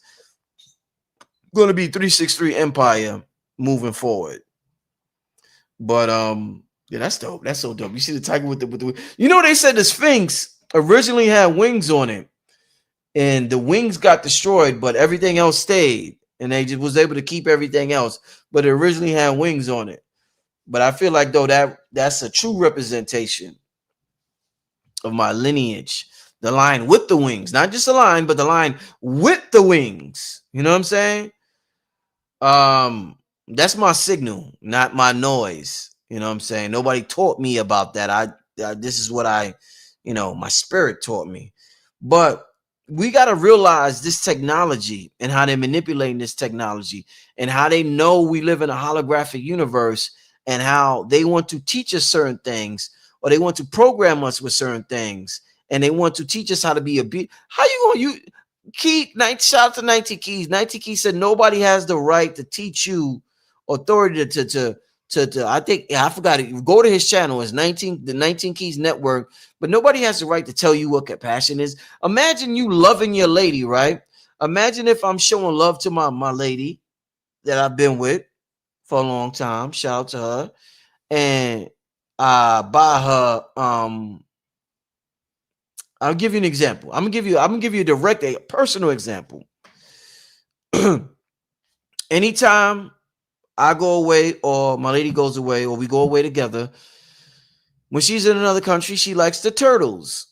A: going to be 363 Empire moving forward. But yeah, that's dope. That's so dope. You see the tiger with the you know, they said the Sphinx originally had wings on it. And the wings got destroyed, but everything else stayed. And they just was able to keep everything else. But it originally had wings on it. But I feel like, though, that's a true representation of my lineage. The line with the wings. Not just a line, but the line with the wings. You know what I'm saying? That's my signal, not my noise. You know what I'm saying? Nobody taught me about that. This is what my spirit taught me. But we got to realize this technology and how they're manipulating this technology and how they know we live in a holographic universe and how they want to teach us certain things or they want to program us with certain things and they want to teach us how to be how you going to Key, shout out to 19 Keys. 19 Keys said nobody has the right to teach you authority to I think I forgot it. Go to his channel. It's the 19 Keys Network. But nobody has the right to tell you what compassion is. Imagine you loving your lady, right? Imagine if I'm showing love to my lady that I've been with for a long time. Shout out to her. And buy her I'll give you an example. I'm gonna give you a personal example. Anytime I go away or my lady goes away or we go away together, when she's in another country, she likes the turtles.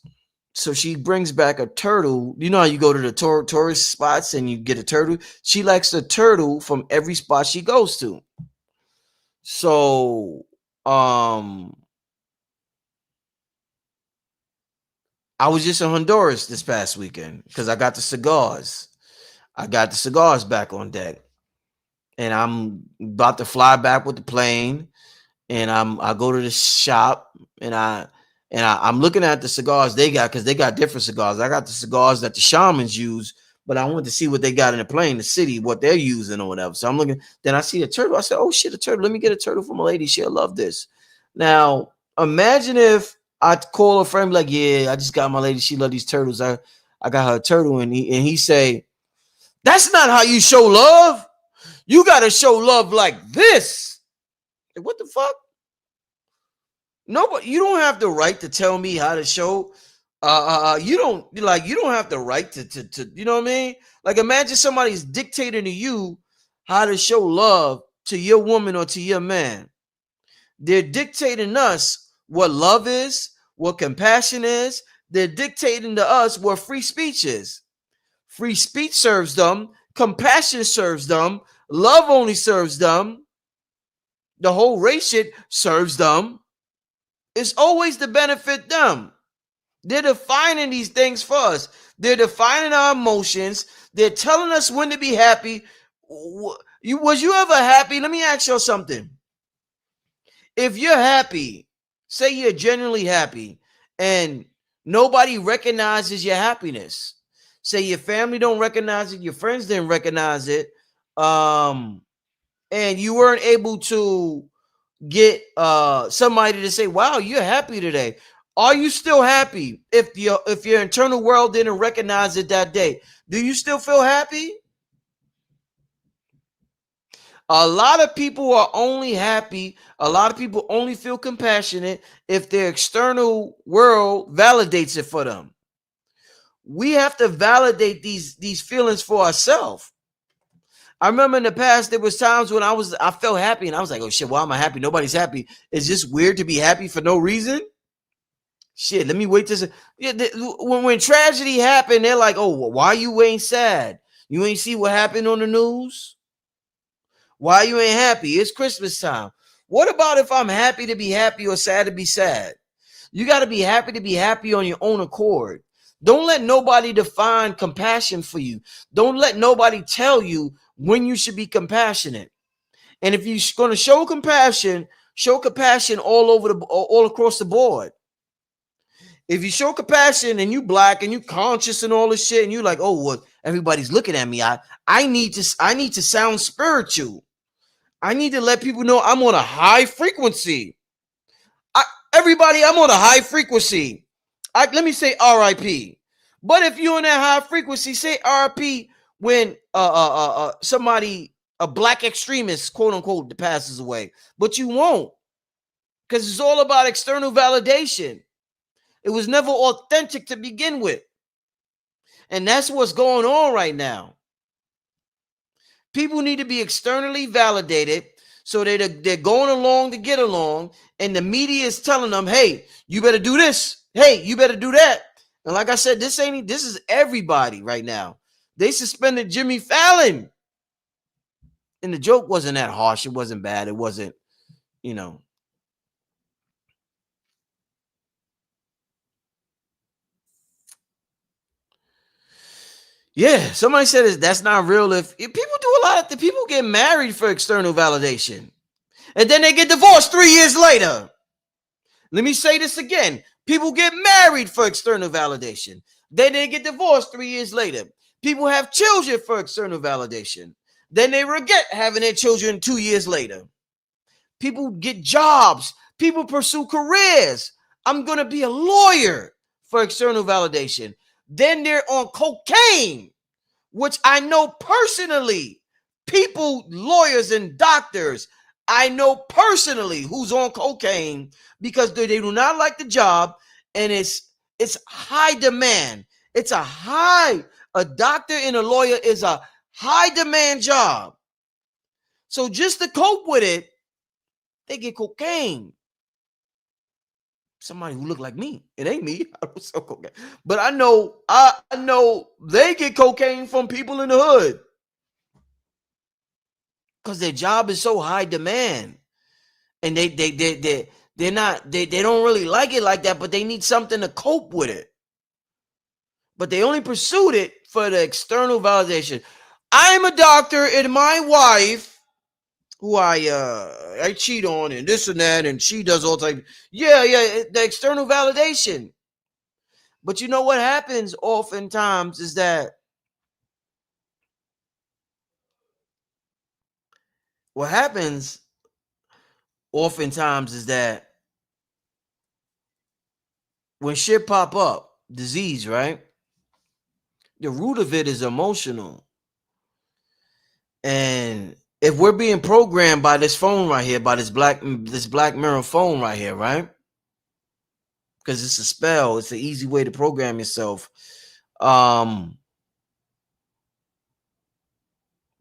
A: So she brings back a turtle. You know how you go to the tourist spots and you get a turtle? She likes the turtle from every spot she goes to. So I was just in Honduras this past weekend because I got the cigars. I got the cigars back on deck. And I'm about to fly back with the plane. And I go to the shop and I'm looking at the cigars they got because they got different cigars. I got the cigars that the shamans use, but I wanted to see what they got in the plane, the city, what they're using or whatever. So I'm looking, then I see a turtle. I said, oh shit, a turtle. Let me get a turtle from a lady. She'll love this. Now, imagine if I call a friend like, yeah, I just got my lady. She love these turtles. I got her a turtle, and he say, that's not how you show love. You got to show love like this. Like, what the fuck? Nobody. You don't have the right to tell me how to show. You don't have the right to you know what I mean? Like, imagine somebody's dictating to you how to show love to your woman or to your man. They're dictating us what love is, what compassion is. They're dictating to us what free speech is. Free speech serves them. Compassion serves them. Love only serves them. The whole race shit serves them. It's always to benefit them. They're defining these things for us. They're defining our emotions. They're telling us when to be happy. Was you ever happy? Let me ask you something. If you're happy, say you're genuinely happy, and nobody recognizes your happiness. Say your family don't recognize it, your friends didn't recognize it, and you weren't able to get somebody to say, wow, you're happy today. Are you still happy if your internal world didn't recognize it that day? Do you still feel happy? A lot of people are only happy. A lot of people only feel compassionate if their external world validates it for them. We have to validate these feelings for ourselves. I remember in the past, there was times when I felt happy and I was like, oh shit, why am I happy? Nobody's happy. It's just weird to be happy for no reason. Shit, let me wait to when tragedy happened, they're like, oh, why you ain't sad? You ain't see what happened on the news? Why you ain't happy? It's Christmas time. What about if I'm happy to be happy or sad to be sad? You got to be happy on your own accord. Don't let nobody define compassion for you. Don't let nobody tell you when you should be compassionate. And if you're going to show compassion all across the board. If you show compassion and you black and you conscious and all this shit, and you like, oh, well, everybody's looking at me. I need to sound spiritual. I need to let people know I'm on a high frequency. Everybody, I'm on a high frequency. Let me say RIP. But if you're on that high frequency, say RIP when somebody, a black extremist, quote unquote, passes away. But you won't, because it's all about external validation. It was never authentic to begin with. And that's what's going on right now. People need to be externally validated, so they're going along to get along, and the media is telling them, hey, you better do this. Hey, you better do that. And like I said, this is everybody right now. They suspended Jimmy Fallon. And the joke wasn't that harsh. It wasn't bad. It wasn't, you know. Yeah, somebody said that's not real. If people do a lot of people get married for external validation, and then they get divorced 3 years later. Let me say this again. People get married for external validation. Then they get divorced 3 years later. People have children for external validation. Then they regret having their children 2 years later. People get jobs. People pursue careers. I'm going to be a lawyer for external validation. Then they're on cocaine, which I know personally. People, lawyers and doctors, I know personally who's on cocaine because they do not like the job, and it's high demand. A doctor and a lawyer is a high demand job. So just to cope with it, they get cocaine. Somebody who look like me. It ain't me. I don't sell cocaine. But I know they get cocaine from people in the hood. Because their job is so high demand. And they don't really like it like that, but they need something to cope with it. But they only pursued it for the external validation. I'm a doctor, and my wife, who I cheat on and this and that, and she does all type. Yeah, the external validation. But you know what happens oftentimes is that when shit pop up, disease, right? The root of it is emotional. And if we're being programmed by this phone right here, by this black mirror phone right here, right? Because it's a spell, it's an easy way to program yourself.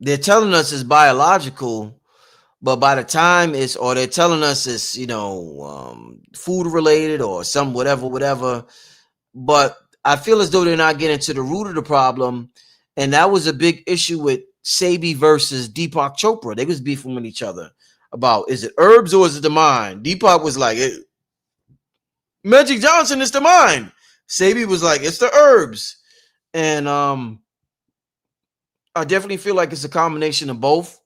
A: They're telling us it's biological, but by the time it's, or they're telling us it's, food related or some whatever. But I feel as though they're not getting to the root of the problem. And that was a big issue with Sebi versus Deepak Chopra. They was beefing with each other about, is it herbs or is it the mind? Deepak was like, Magic Johnson is the mind. Sebi was like, it's the herbs. And I definitely feel like it's a combination of both.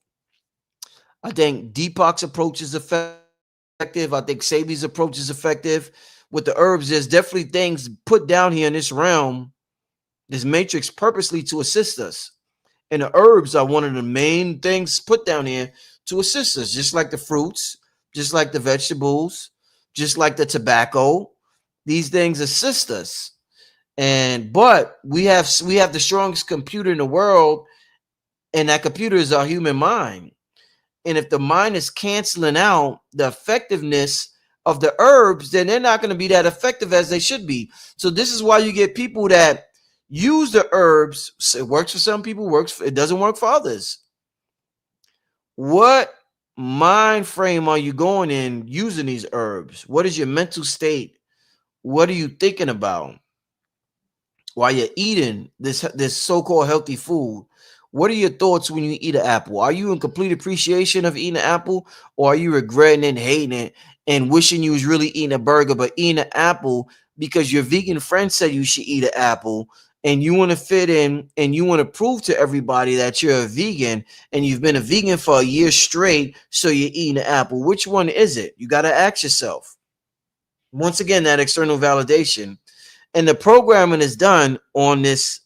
A: I think Deepak's approach is effective. I think Sebi's approach is effective. With the herbs, there's definitely things put down here in this realm, this matrix, purposely to assist us. And the herbs are one of the main things put down here to assist us, just like the fruits, just like the vegetables, just like the tobacco. These things assist us. But we have the strongest computer in the world, and that computer is our human mind. And if the mind is canceling out the effectiveness of the herbs, then they're not going to be that effective as they should be. So this is why you get people that use the herbs. It works for some people, it doesn't work for others. What mind frame are you going in using these herbs? What is your mental state? What are you thinking about while you're eating this so-called healthy food? What are your thoughts when you eat an apple? Are you in complete appreciation of eating an apple, or are you regretting and hating it and wishing you was really eating a burger, but eating an apple because your vegan friend said you should eat an apple, and you want to fit in and you want to prove to everybody that you're a vegan and you've been a vegan for a year straight, so you're eating an apple? Which one is it? You got to ask yourself. Once again, that external validation. And the programming is done on this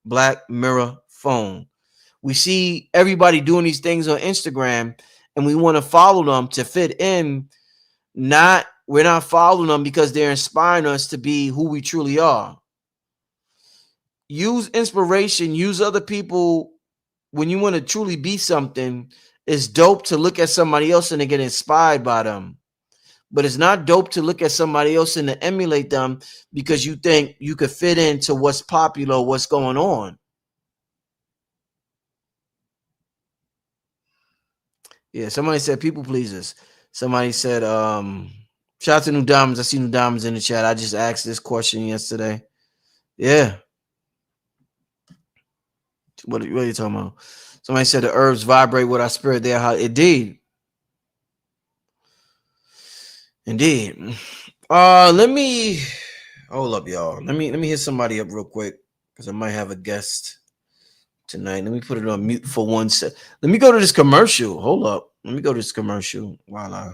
A: black mirror phone. We see everybody doing these things on Instagram, and we want to follow them to fit in. We're not following them because they're inspiring us to be who we truly are. Use inspiration, use other people when you want to truly be something. It's dope to look at somebody else and to get inspired by them. But it's not dope to look at somebody else and to emulate them because you think you could fit into what's popular, what's going on. Yeah, somebody said people pleasers. Somebody said, shout out to New Diamonds. I see New Diamonds in the chat. I just asked this question yesterday. Yeah. What are you talking about? Somebody said the herbs vibrate with our spirit. There, how indeed. Indeed. Let me hold up, y'all. Let me hit somebody up real quick because I might have a guest tonight. Let me put it on mute for 1 sec. Let me go to this commercial. Hold up. Let me go to this commercial while I.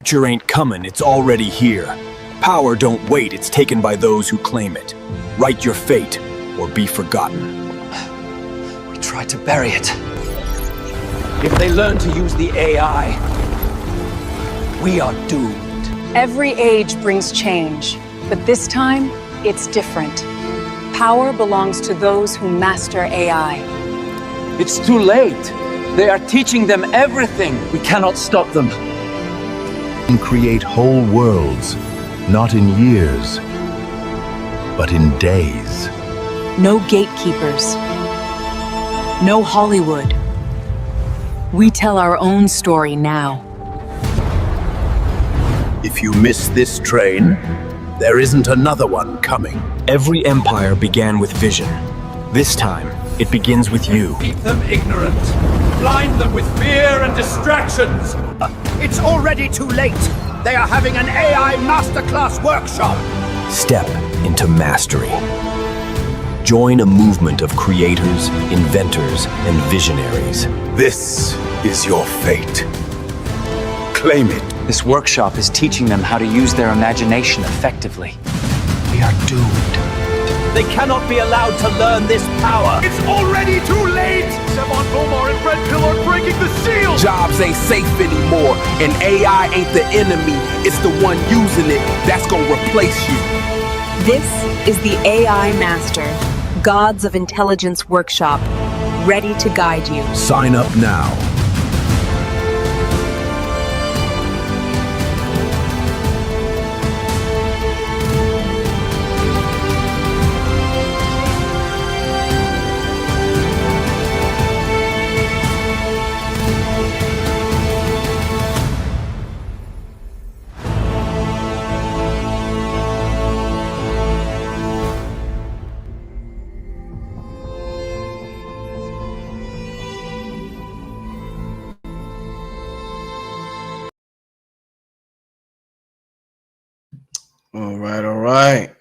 B: Future ain't coming, it's already here. Power don't wait, it's taken by those who claim it. Write your fate or be forgotten.
C: We tried to bury it. If they learn to use the AI, we are doomed.
D: Every age brings change, but this time, it's different. Power belongs to those who master AI.
C: It's too late. They are teaching them everything. We cannot stop them.
E: And create whole worlds, not in years, but in days.
I: No gatekeepers. No Hollywood. We tell our own story now.
E: If you miss this train, there isn't another one coming.
B: Every empire began with vision. This time, it begins with you.
G: Keep them ignorant. Blind them with fear and distractions.
F: It's already too late. They are having an AI masterclass workshop.
B: Step into mastery. Join a movement of creators, inventors, and visionaries.
E: This is your fate. Claim it.
C: This workshop is teaching them how to use their imagination effectively. We are doomed.
F: They cannot be allowed to learn this power.
G: It's already too late! Sevon Bomar and Red Pill are breaking the seal!
H: jobs ain't safe anymore, and AI ain't the enemy, it's the one using it that's gonna replace you.
I: This is the AI Master, Gods of Intelligence Workshop, ready to guide you.
E: Sign up now.
A: All right, all right.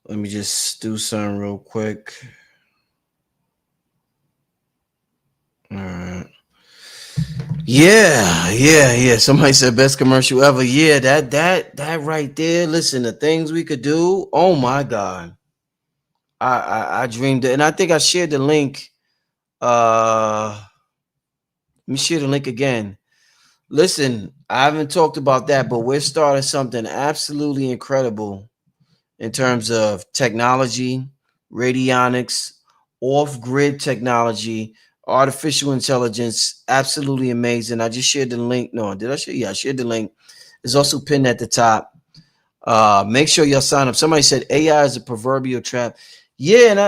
A: Let me just do something real quick. All right. Yeah. Somebody said best commercial ever. Yeah, that right there. Listen, the things we could do. Oh my God. I dreamed it, and I think I shared the link. Let me share the link again. Listen, I haven't talked about that, but we're starting something absolutely incredible in terms of technology, radionics, off-grid technology, artificial intelligence. Absolutely amazing. I just shared the link. No, did I share? Yeah, I shared the link. It's also pinned at the top. Make sure y'all sign up. Somebody said AI is a proverbial trap. Yeah, and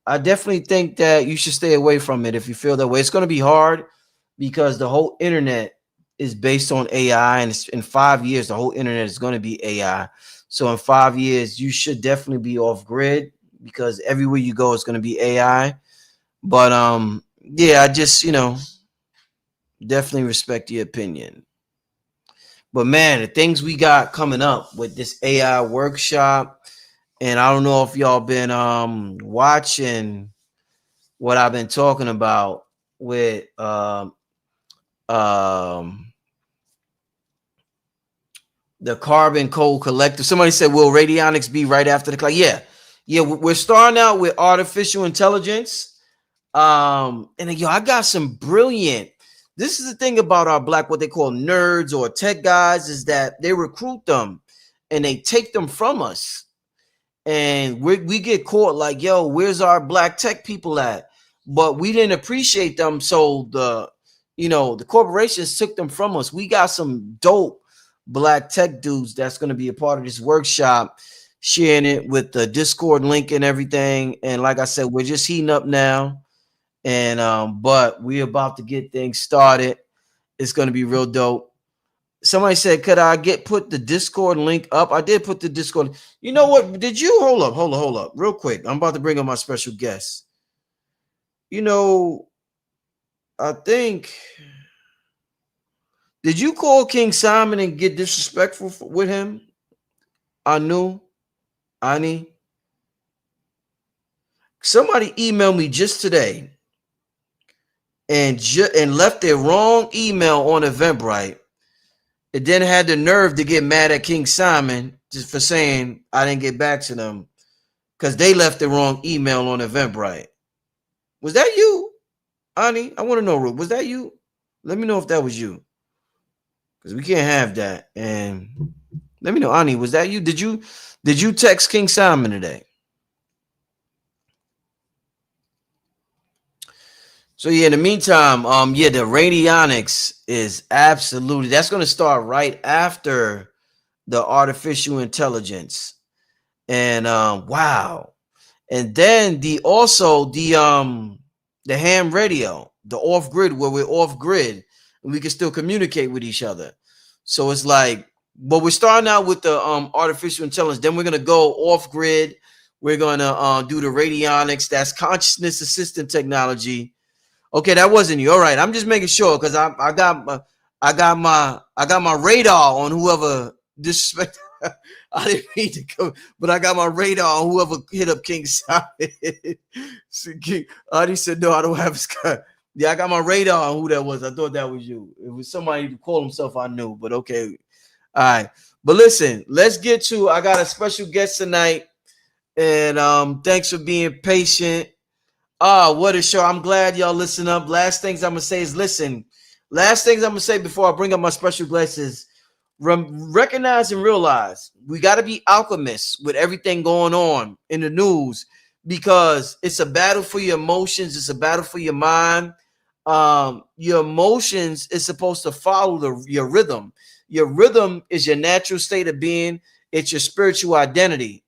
A: I definitely think that you should stay away from it if you feel that way. It's going to be hard because the whole internet is based on AI, and in 5 years, the whole internet is going to be AI. So in 5 years, you should definitely be off grid because everywhere you go is going to be AI. But yeah, I just definitely respect your opinion. But man, the things we got coming up with this AI workshop, and I don't know if y'all been watching what I've been talking about with the Carbon Code Collective. Somebody said, will radionics be right after the class? Yeah, we're starting out with artificial intelligence. And I got some brilliant. This is the thing about our black, what they call nerds or tech guys, is that they recruit them and they take them from us. And we get caught like, yo, where's our black tech people at? But we didn't appreciate them. So the corporations took them from us. We got some dope black tech dudes that's going to be a part of this workshop, sharing it with the Discord link and everything. And like I said, we're just heating up now. And but we're about to get things started. It's going to be real dope. Somebody said, could I put the Discord link up? I did put the Discord. You know what? Did you hold up real quick? I'm about to bring up my special guest. I think, did you call King Simon and get disrespectful with him? Ani? Somebody emailed me just today and left their wrong email on Eventbrite. It then had the nerve to get mad at King Simon just for saying I didn't get back to them because they left the wrong email on Eventbrite. Was that you, Ani? I want to know, was that you? Let me know if that was you, because we can't have that. And let me know, Ani, was that you? Did you text King Simon today? So yeah, in the meantime, the radionics is absolutely, that's going to start right after the artificial intelligence. And wow. And then the ham radio, the off grid, where we're off grid and we can still communicate with each other. So it's like, but we're starting out with the artificial intelligence. Then we're gonna go off grid. We're gonna do the radionics. That's consciousness assistant technology. Okay, that wasn't you. All right, I'm just making sure because I got my radar on whoever disrespect. I didn't mean to go, but I got my radar on whoever hit up King Simon. He said, no, I don't have his car. Yeah, I got my radar on who that was. I thought that was you. It was somebody who called himself I knew, but okay. All right. But listen, let's get to, I got a special guest tonight. And thanks for being patient. What a show. I'm glad y'all listen up. Last things I'm gonna say is listen. Last things I'm gonna say before I bring up my special guest is recognize and realize we got to be alchemists with everything going on in the news, because it's a battle for your emotions. It's a battle for your mind. Your emotions is supposed to follow your rhythm. Your rhythm is your natural state of being. It's your spiritual identity.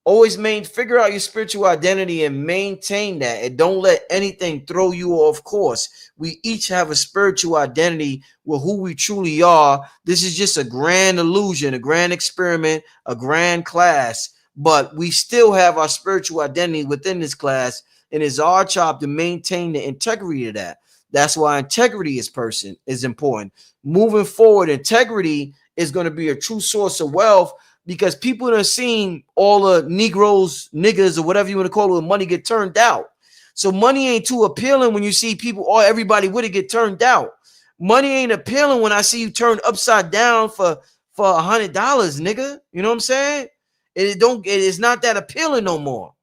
A: Always figure out your spiritual identity and maintain that, and don't let anything throw you off course. We each have a spiritual identity with who we truly are. This is just a grand illusion, a grand experiment, a grand class, but we still have our spiritual identity within this class, and it's our job to maintain the integrity of that. That's why integrity is important. Moving forward, integrity is going to be a true source of wealth, because people are seeing all the Negroes, niggas, or whatever you want to call it, money get turned out. So money ain't too appealing when you see people or everybody with it get turned out. Money ain't appealing when I see you turn upside down for $100, nigga. You know what I'm saying? It is not that appealing no more.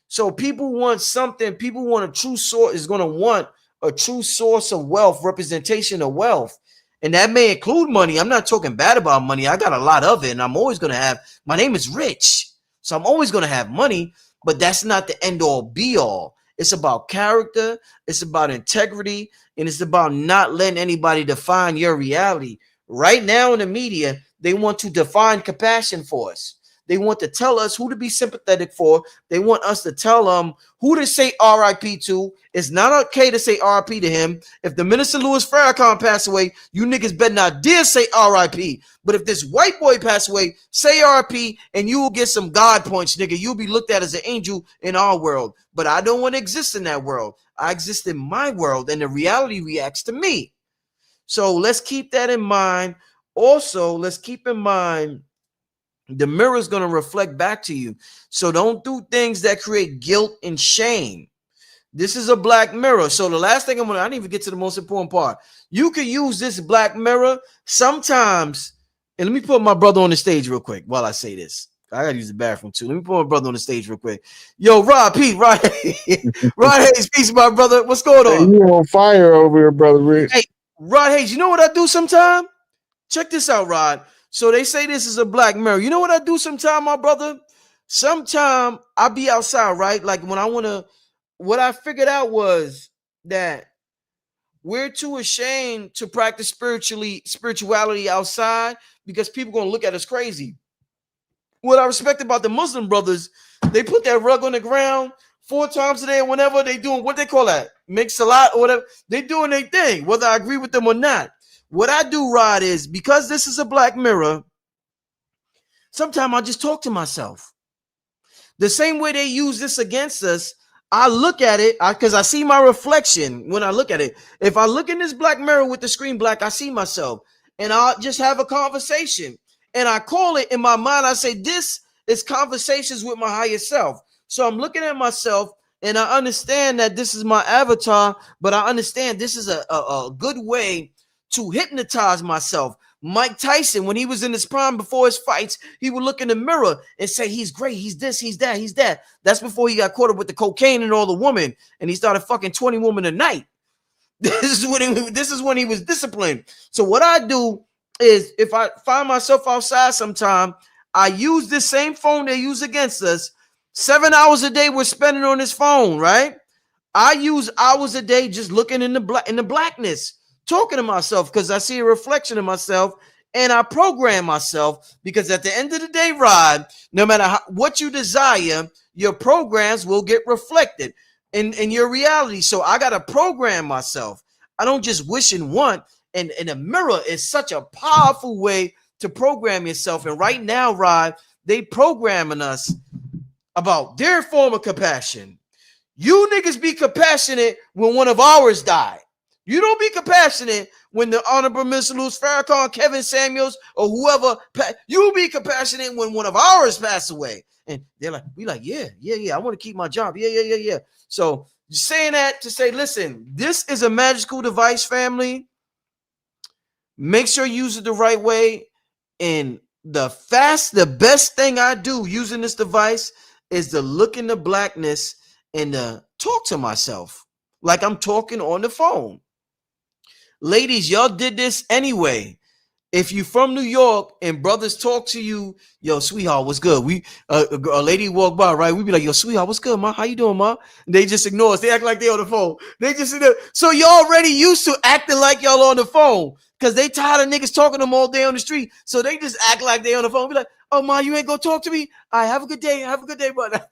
A: So people want something. People want a true source. Is going to want a true source of wealth, representation of wealth. And that may include money. I'm not talking bad about money. I got a lot of it, and I'm always going to have. My name is Rich, so I'm always going to have money, but that's not the end all be all. It's about character. It's about integrity, and it's about not letting anybody define your reality. Right now in the media, they want to define compassion for us. They want to tell us who to be sympathetic for. They want us to tell them who to say RIP to. It's not okay to say RIP to him. If the Minister Louis Farrakhan passed away, you niggas better not dare say RIP. But if this white boy passed away, say RIP, and you will get some God points, nigga. You'll be looked at as an angel in our world. But I don't want to exist in that world. I exist in my world, and the reality reacts to me. So let's keep that in mind. Also, let's keep in mind the mirror is going to reflect back to you. So don't do things that create guilt and shame. This is a black mirror. So the last thing I didn't even get to the most important part. You can use this black mirror sometimes. And let me put my brother on the stage real quick while I say this. I got to use the bathroom too. Let me put my brother on the stage real quick. Yo, Rod Hayes, peace, my brother. What's going on?
J: Hey, you on fire over here, brother Rich.
A: Hey, Rod Hayes, you know what I do sometime? Check this out, Rod. So they say this is a black mirror. You know what I do sometime, my brother? Sometime I be outside, right? Like when I want to, what I figured out was that we're too ashamed to practice spirituality outside because people going to look at us crazy. What I respect about the Muslim brothers, they put that rug on the ground 4 times a day, or whenever they doing what they call that, make salat or whatever. They doing their thing, whether I agree with them or not. What I do, Rod, is because this is a black mirror, sometimes I just talk to myself. The same way they use this against us, I look at it because I see my reflection when I look at it. If I look in this black mirror with the screen black, I see myself, and I'll just have a conversation. And I call it in my mind, I say, this is conversations with my higher self. So I'm looking at myself, and I understand that this is my avatar, but I understand this is a good way to hypnotize myself. Mike Tyson, when he was in his prime before his fights, he would look in the mirror and say, he's great, he's this, he's that, he's that. That's before he got caught up with the cocaine and all the women, and he started fucking 20 women a night. This is when he was disciplined. So what I do is, if I find myself outside sometime, I use this same phone they use against us. 7 hours a day we're spending on this phone, right? I use hours a day just looking in the blackness, talking to myself, because I see a reflection of myself, and I program myself, because at the end of the day, Rod, no matter what you desire, your programs will get reflected in your reality. So I got to program myself. I don't just wish and want. And a mirror is such a powerful way to program yourself. And right now, Rod, they programming us about their form of compassion. You niggas be compassionate when one of ours died. You don't be compassionate when the Honorable Minister Louis Farrakhan, Kevin Samuels, or whoever. You be compassionate when one of ours passed away. And they're like, we like, yeah. I want to keep my job. Yeah. So saying that to say, listen, this is a magical device, family. Make sure you use it the right way. And the best thing I do using this device is to look in the blackness and talk to myself like I'm talking on the phone. Ladies, y'all did this anyway. If you from New York and brothers talk to you, yo, sweetheart, what's good? We a lady walk by, right? We be like, yo, sweetheart, what's good, ma? How you doing, ma? And they just ignore us. They act like they on the phone. They just sit there. So y'all already used to acting like y'all on the phone because they tired of niggas talking to them all day on the street. So they just act like they on the phone. Be like, oh, ma, you ain't gonna talk to me? All right, have a good day. Have a good day, brother.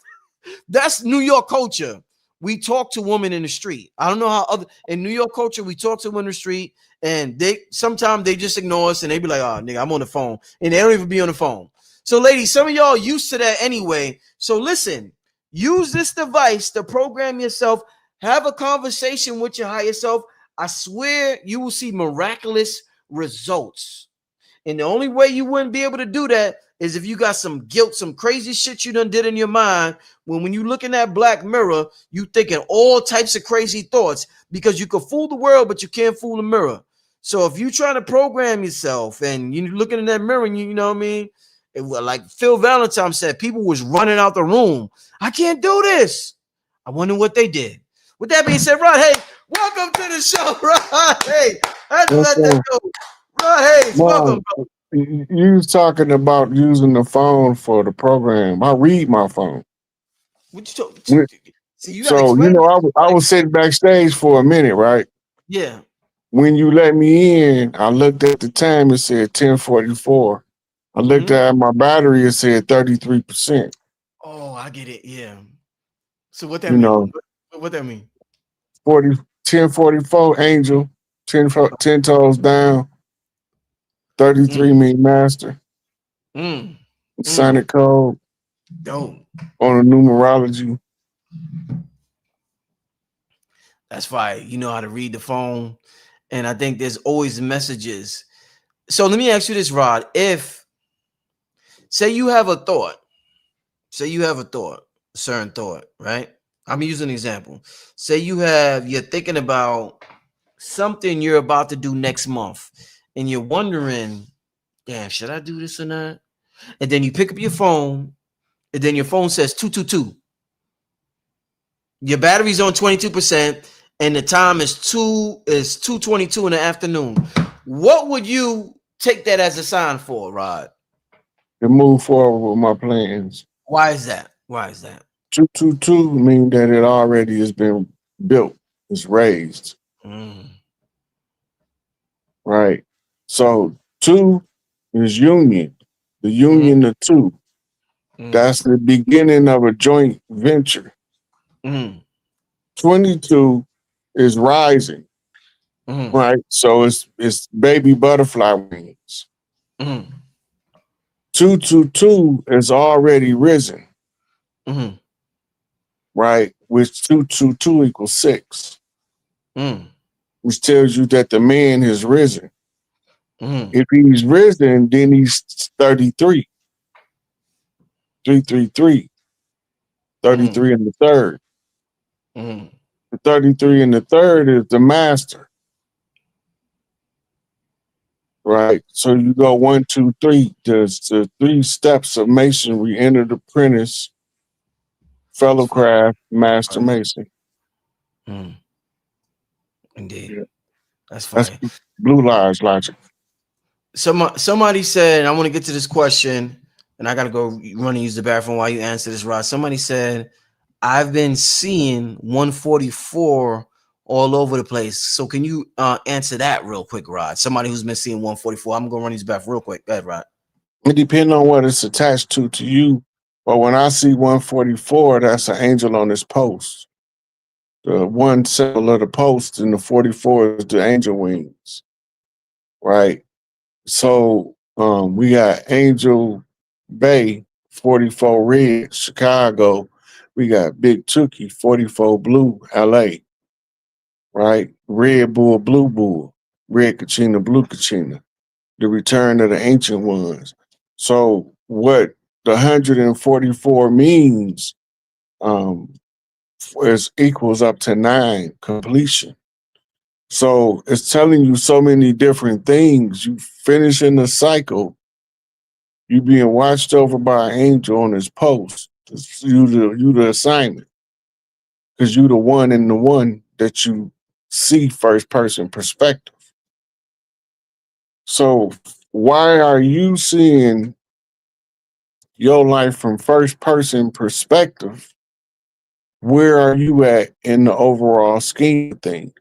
A: That's New York culture. We talk to women in the street. I don't know how other in New York culture we talk to women in the street, and they sometimes they just ignore us and they be like, "Oh, nigga, I'm on the phone," and they don't even be on the phone. So, ladies, some of y'all used to that anyway. So, listen, use this device to program yourself. Have a conversation with your higher self. I swear you will see miraculous results. And the only way you wouldn't be able to do that is if you got some guilt, some crazy shit you done did in your mind. When you look in that black mirror, you thinking all types of crazy thoughts because you can fool the world, but you can't fool the mirror. So if you trying to program yourself and you looking in that mirror and you know what I mean? Like Phil Valentine said, people was running out the room. I can't do this. I wonder what they did. With that being said, Rod, hey, welcome to the show, Rod. Hey, I had to let that go. Rod Hayes, welcome, bro.
J: You was talking about using the phone for the program. I read my phone.
A: What you talking? See, you gotta
J: So,
A: explain.
J: I was sitting backstage for a minute, right?
A: Yeah.
J: When you let me in, I looked at the time, it said 10:44. I looked at my battery, it said 33%.
A: Oh, I get it. Yeah. So what that
J: You
A: mean?
J: know,
A: What that mean?
J: 10:44, Angel, 10 toes down, 33 mean master. Sonic code.
A: Dope.
J: On a numerology.
A: That's right. You know how to read the phone. And I think there's always messages. So let me ask you this, Rod. If say you have a thought, a certain thought, right? I'm using an example. Say you're thinking about something you're about to do next month, and you're wondering, damn, should I do this or not? And then you pick up your phone, and then your phone says 222. Your battery's on 22%, and the time is 2:22 in the afternoon. What would you take that as a sign for, Rod?
J: To move forward with my plans.
A: Why is that?
J: 222 mean that it already has been built. It's raised. Right. So 2 is union. The union of 2. That's the beginning of a joint venture. 22 is rising. Right. So it's baby butterfly wings. 222 is already risen. Right, which 222 equals 6. Which tells you that the man has risen. If he's risen, then he's 33. 333. 33 in the third. The 33 in the third is the master. Right. So you go 1, 2, 3. There's the 3 steps of masonry: entered apprentice, fellow craft, master mason.
A: Indeed.
J: Yeah.
A: That's fine.
J: That's Blue Lies logic.
A: Somebody said, I want to get to this question, and I gotta go run and use the bathroom while you answer this, Rod. Somebody said, I've been seeing 144 all over the place. So can you answer that real quick, Rod? Somebody who's been seeing 144. I'm gonna run these back real quick. Go ahead, Rod.
J: It depends on what it's attached to you. But when I see 144, that's an angel on this post. The 1 symbol of the post and the 44 is the angel wings. Right. So we got Angel Bay, 44 red, Chicago. We got Big Tookie, 44 blue, LA. Right. Red Bull, Blue Bull, Red Kachina, Blue Kachina. The return of the ancient ones. So what the 144 means is equals up to 9, completion. So it's telling you so many different things. You finishing the cycle, you being watched over by an angel on his post. You the assignment. because you the one in the one that you see first person perspective. So why are you seeing your life from first person perspective? Where are you at in the overall scheme of things?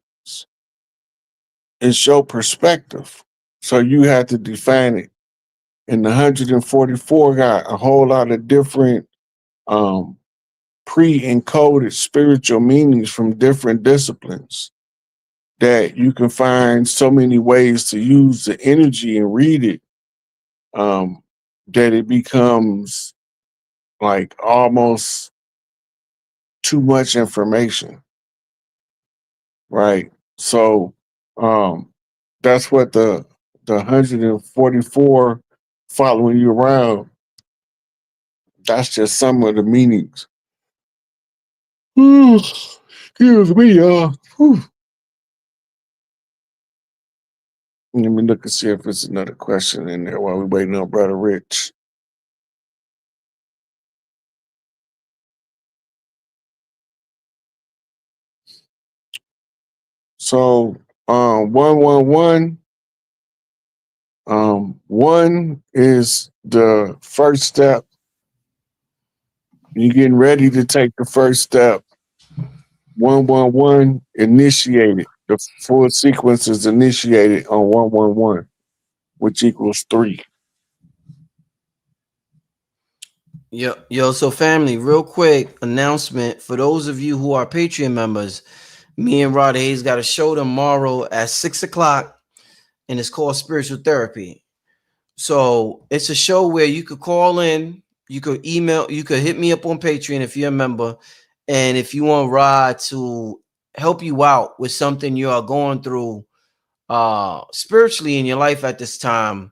J: It's your perspective. So you have to define it. And the 144 got a whole lot of different pre-encoded spiritual meanings from different disciplines that you can find so many ways to use the energy and read it, that it becomes like almost too much information, right? So that's what the 144 following you around, that's just some of the meanings. Excuse me, y'all. Let me look and see if there's another question in there while we're waiting on Brother Rich. So 111, one is the first step. You're getting ready to take the first step. 111 initiated. The full sequence is initiated on 111, which equals 3.
A: Yo, so family, real quick announcement for those of you who are Patreon members. Me and Rod Hayes got a show tomorrow at 6:00, and it's called Spiritual Therapy. So it's a show where you could call in, you could email, you could hit me up on Patreon if you're a member, and if you want Rod to help you out with something you are going through spiritually in your life at this time,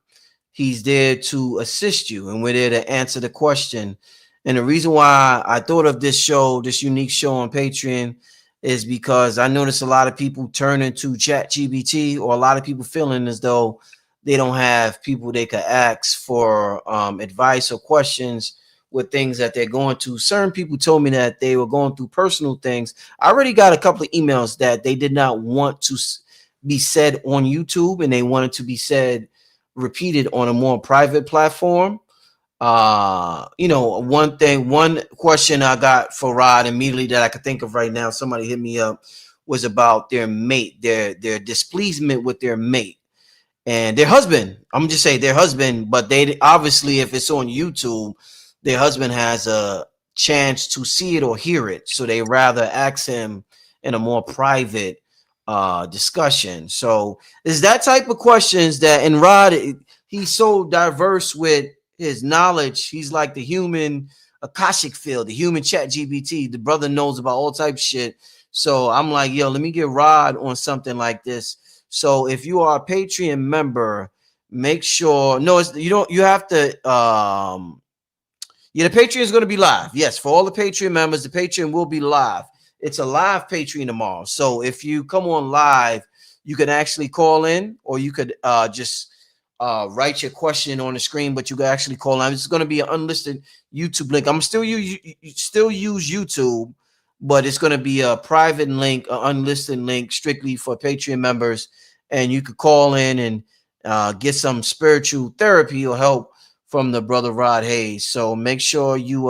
A: he's there to assist you, and we're there to answer the question. And the reason why I thought of this show, this unique show on Patreon, is because I notice a lot of people turn into ChatGPT, or a lot of people feeling as though they don't have people they could ask for advice or questions with things that they're going to. Certain people told me that they were going through personal things. I already got a couple of emails that they did not want to be said on YouTube, and they wanted to be said repeated on a more private platform. One question I got for Rod immediately that I could think of right now, somebody hit me up, was about their mate, their displeasement with their mate and their husband. I'm just saying their husband, but they obviously, if it's on YouTube, their husband has a chance to see it or hear it, so they rather ask him in a more private discussion. So it's that type of questions that, and Rod, he's so diverse with his knowledge. He's like the human Akashic field, the human ChatGPT. The brother knows about all types of shit. So I'm like, yo, let me get Rod on something like this. So if you are a Patreon member, make sure, you have to, the Patreon is going to be live. Yes, for all the Patreon members, the Patreon will be live. It's a live Patreon tomorrow. So if you come on live, you can actually call in, or you could just write your question on the screen, but you can actually call in. It's going to be an unlisted YouTube link. I'm still use YouTube, but it's going to be a private link, an unlisted link strictly for Patreon members. And you could call in and get some spiritual therapy or help from the brother Rod Hayes. So make sure you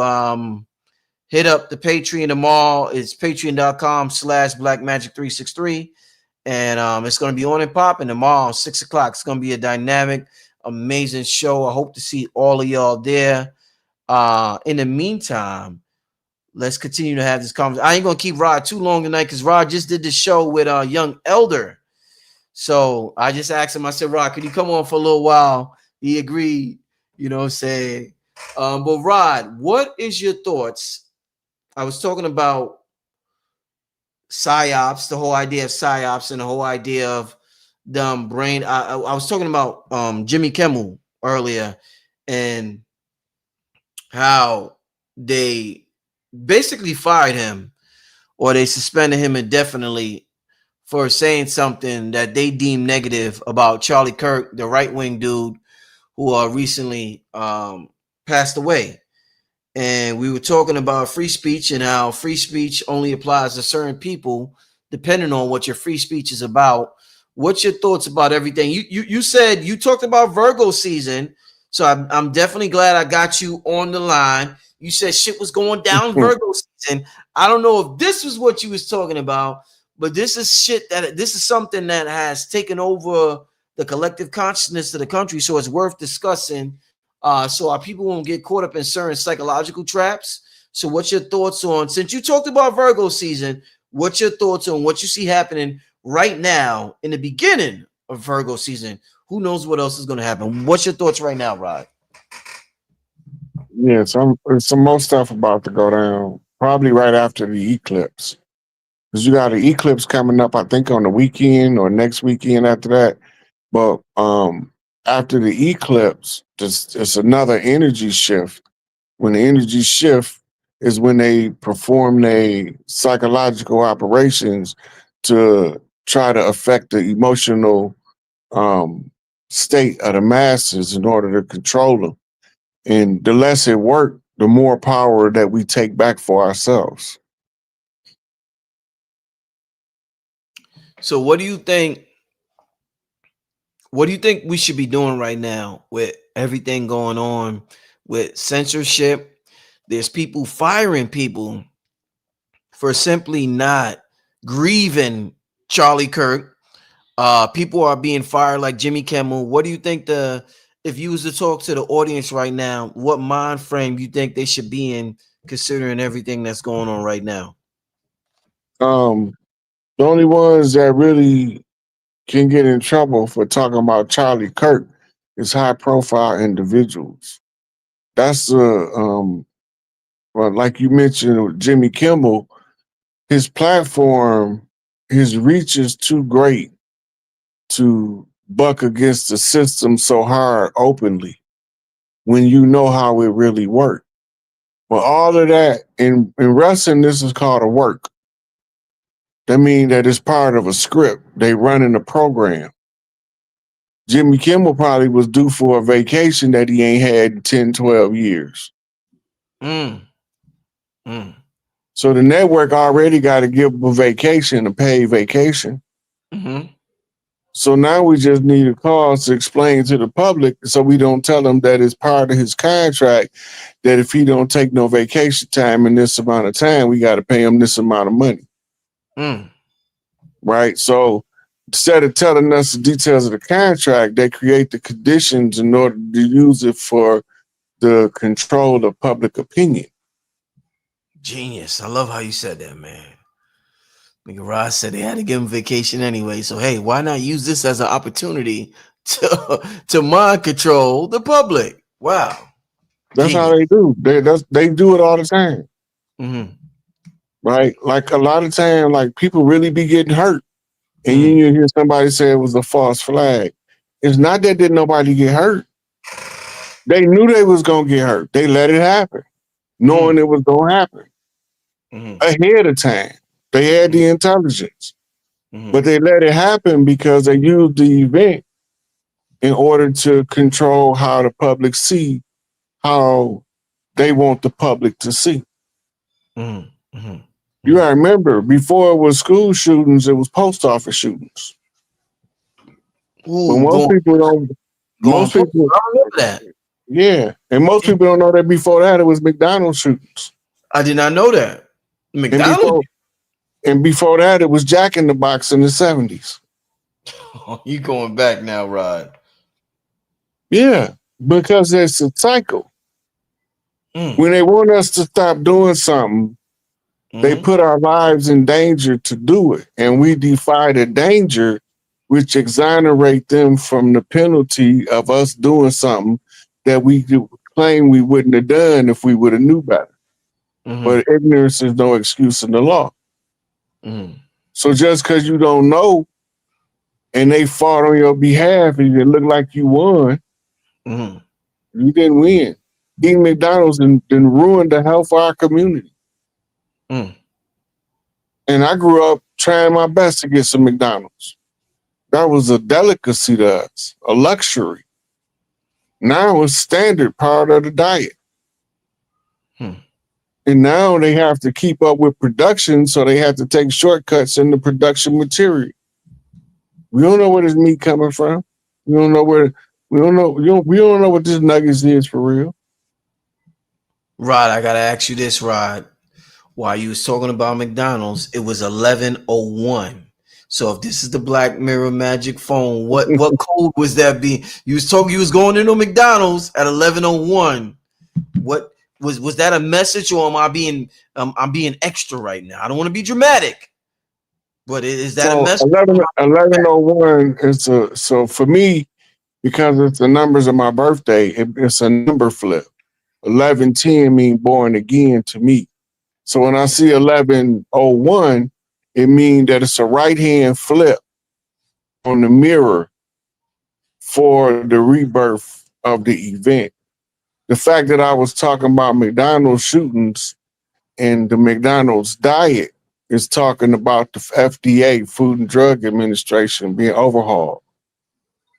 A: hit up the Patreon tomorrow. It's patreon.com/blackmagic363. And it's going to be on and popping tomorrow, 6:00. It's going to be a dynamic, amazing show. I hope to see all of y'all there. In the meantime, let's continue to have this conversation. I ain't going to keep Rod too long tonight, because Rod just did the show with Young Elder. So I just asked him, I said, Rod, could you come on for a little while? He agreed, you know what I'm saying? But Rod, what is your thoughts? I was talking about psyops, the whole idea of psyops, and the whole idea of the brain. I was talking about Jimmy Kimmel earlier, and how they basically fired him, or they suspended him indefinitely for saying something that they deemed negative about Charlie Kirk, the right-wing dude who recently passed away. and we were talking about free speech and how free speech only applies to certain people depending on what your free speech is about. What's your thoughts about everything? You said you talked about Virgo season, so I'm definitely glad I got you on the line. You said shit was going down Virgo season. I don't know if this was what you was talking about, but this is something that has taken over the collective consciousness of the country, so it's worth discussing. So our people won't get caught up in certain psychological traps. So what's your thoughts on, since you talked about Virgo season, what's your thoughts on what you see happening right now in the beginning of Virgo season? Who knows what else is going to happen? What's your thoughts right now, Rod?
J: Yeah, some more stuff about to go down, probably right after the eclipse. Because you got an eclipse coming up, I think on the weekend or next weekend after that. But after the eclipse, it's another energy shift. When the energy shift is when they perform their psychological operations to try to affect the emotional state of the masses in order to control them. And the less it works, the more power that we take back for ourselves.
A: So what do you think? What do you think we should be doing right now with everything going on with censorship? There's people firing people for simply not grieving Charlie Kirk. People are being fired like Jimmy Kimmel. What do you think if you was to talk to the audience right now, what mind frame you think they should be in considering everything that's going on right now?
J: The only ones that really can get in trouble for talking about Charlie Kirk is high profile individuals. That's well, like you mentioned with Jimmy Kimmel, his platform, his reach is too great to buck against the system so hard openly when you know how it really works. But all of that in wrestling, this is called a work. That means that it's part of a script. They running a program. Jimmy Kimmel probably was due for a vacation that he ain't had in 10, 12 years. So the network already got to give him a vacation, a paid vacation. So now we just need a cause to explain to the public so we don't tell them that it's part of his contract that if he don't take no vacation time in this amount of time, we got to pay him this amount of money. Right? So instead of telling us the details of the contract, they create the conditions in order to use it for the control of public opinion.
A: Genius. I love how you said that, man. Nigga Ross said they had to give him vacation anyway. So hey, why not use this as an opportunity to mind control the public? Wow.
J: That's how they do. They do it all the time. Right? Like a lot of time, like people really be getting hurt. And you hear somebody say it was a false flag. It's not that did nobody get hurt. They knew they was gonna get hurt. They let it happen, knowing it was gonna happen ahead of time. They had the intelligence, but they let it happen because they used the event in order to control how the public see how they want the public to see. You gotta remember, before it was school shootings, it was post office shootings. But most people don't. Most people,
A: I remember that.
J: Yeah, and most people don't know that before that it was McDonald's shootings.
A: I did not know that. McDonald's.
J: And before that, it was Jack in the Box in the 70s.
A: Oh, you going back now, Rod?
J: Yeah, because it's a cycle. When they want us to stop doing something, they put our lives in danger to do it. And we defy the danger, which exonerate them from the penalty of us doing something that we claim we wouldn't have done if we would have knew better. But ignorance is no excuse in the law. So just because you don't know and they fought on your behalf and it looked like you won, you didn't win. Eating McDonald's and ruined the health of our community. And I grew up trying my best to get some McDonald's. That was a delicacy to us, a luxury. Now it's standard part of the diet. And now they have to keep up with production, so they have to take shortcuts in the production material. We don't know where this meat coming from. We don't know where. We don't know. We don't know what this nuggets is for real.
A: Rod, I gotta ask you this, Rod. While you was talking about McDonald's, it was 11:01. So if this is the Black Mirror magic phone, what code was that being? You was going into McDonald's at 11:01. What was that a message, or am I being I'm being extra right now? I don't want to be dramatic, but is that a message?
J: 11:01 is so for me, because it's the numbers of my birthday, it's a number flip. 11:10 mean born again to me. So when I see 11:01, it means that it's a right hand flip on the mirror for the rebirth of the event. The fact that I was talking about McDonald's shootings and the McDonald's diet is talking about the FDA, Food and Drug Administration, being overhauled,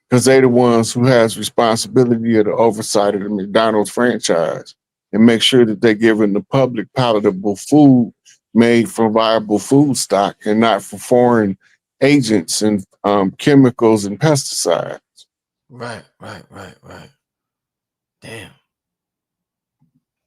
J: because they're the ones who has responsibility of the oversight of the McDonald's franchise and make sure that they're giving the public palatable food made from viable food stock and not from foreign agents and chemicals and pesticides.
A: Right.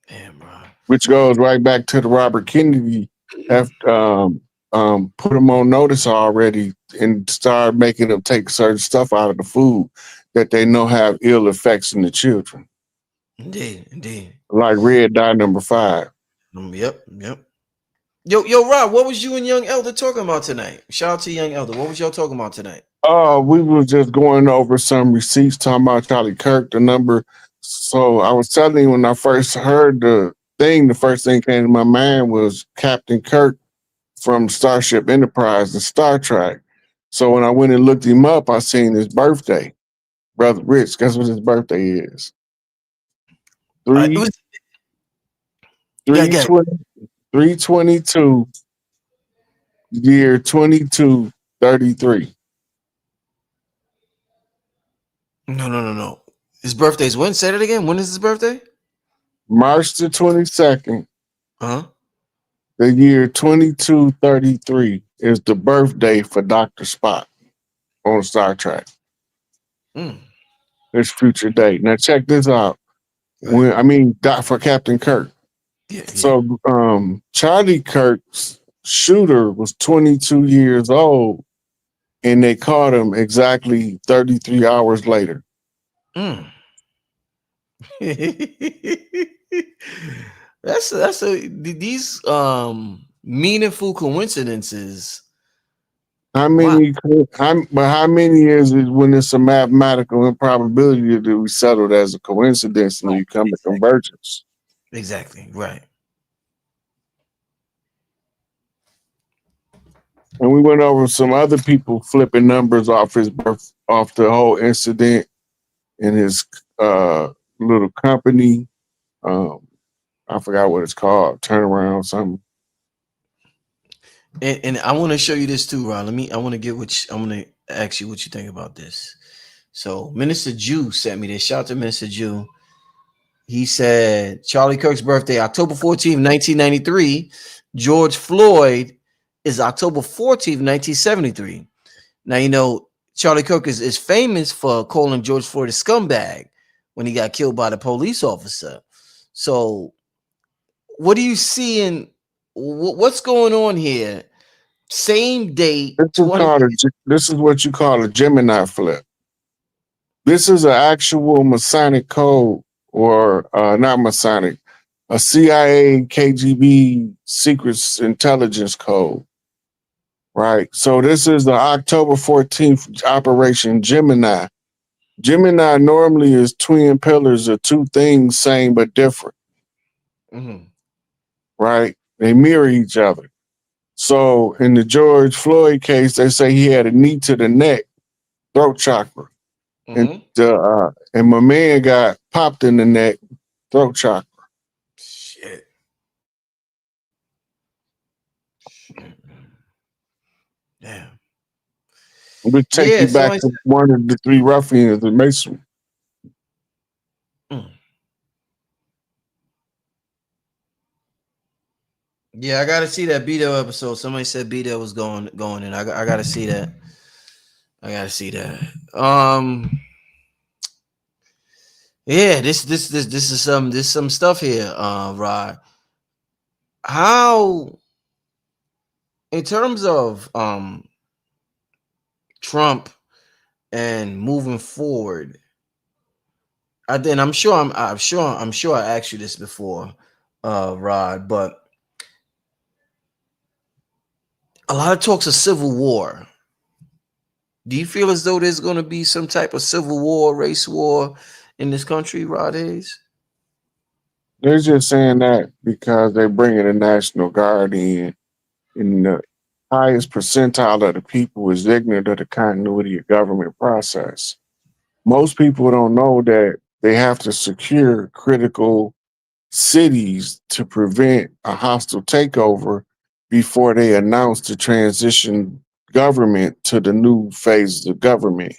A: Damn, bro.
J: Which goes right back to the Robert Kennedy have put them on notice already and start making them take certain stuff out of the food that they know have ill effects in the children.
A: Indeed.
J: Like red dye number 5.
A: Yep. Yo, Rob, what was you and Young Elder talking about tonight? Shout out to Young Elder. What was y'all talking about tonight?
J: We were just going over some receipts, talking about Charlie Kirk, the number. So I was telling you, when I first heard the thing, the first thing came to my mind was Captain Kirk from Starship Enterprise and Star Trek. So when I went and looked him up, I seen his birthday. Brother Rich, guess what his birthday is? 3/22, year 2233.
A: No. His birthday's when? Say it again. When is his birthday?
J: March the 22nd.
A: Uh-huh.
J: The year 2233 is the birthday for Dr. Spock on Star Trek. His future date. Now check this out. For Captain Kirk.
A: Yeah.
J: So Charlie Kirk's shooter was 22 years old, and they caught him exactly 33 hours later.
A: These meaningful coincidences.
J: How many is it when it's a mathematical improbability that we settled as a coincidence and you come to convergence?
A: Exactly, right.
J: And we went over some other people flipping numbers off his birth, off the whole incident in his little company. I forgot what it's called, turnaround something.
A: And I want to show you this too, Ron. I want to ask you what you think about this. So Minister Jew sent me this. Shout out to Minister Jew. He said Charlie Kirk's birthday, October 14th, 1993. George Floyd is October 14th, 1973. Now, Charlie Kirk is famous for calling George Floyd a scumbag when he got killed by the police officer. So what do you see in what's going on here? Same date.
J: This is what you call a Gemini flip. This is an actual Masonic code, or not Masonic, a CIA, KGB secret intelligence code. Right. So this is the October 14th Operation Gemini. Gemini normally is twin pillars of two things, same but different. Right? They mirror each other. So in the George Floyd case, they say he had a knee to the neck, throat chakra. And my man got popped in the neck, throat chakra.
A: Shit. Damn.
J: We'll take you back to one of the three ruffians in Mason.
A: Yeah, I gotta see that Beto episode. Somebody said Beto was going in. I gotta see that. I gotta see that. Yeah, this is some stuff here, Rod. How, in terms of Trump and moving forward, I'm sure I asked you this before, Rod, but a lot of talks of civil war. Do you feel as though there's going to be some type of civil war, race war in this country, Rod Hayes?
J: They're just saying that because they're bringing the National Guard in, and the highest percentile of the people is ignorant of the continuity of government process. Most people don't know that they have to secure critical cities to prevent a hostile takeover before they announce the transition government to the new phase of government.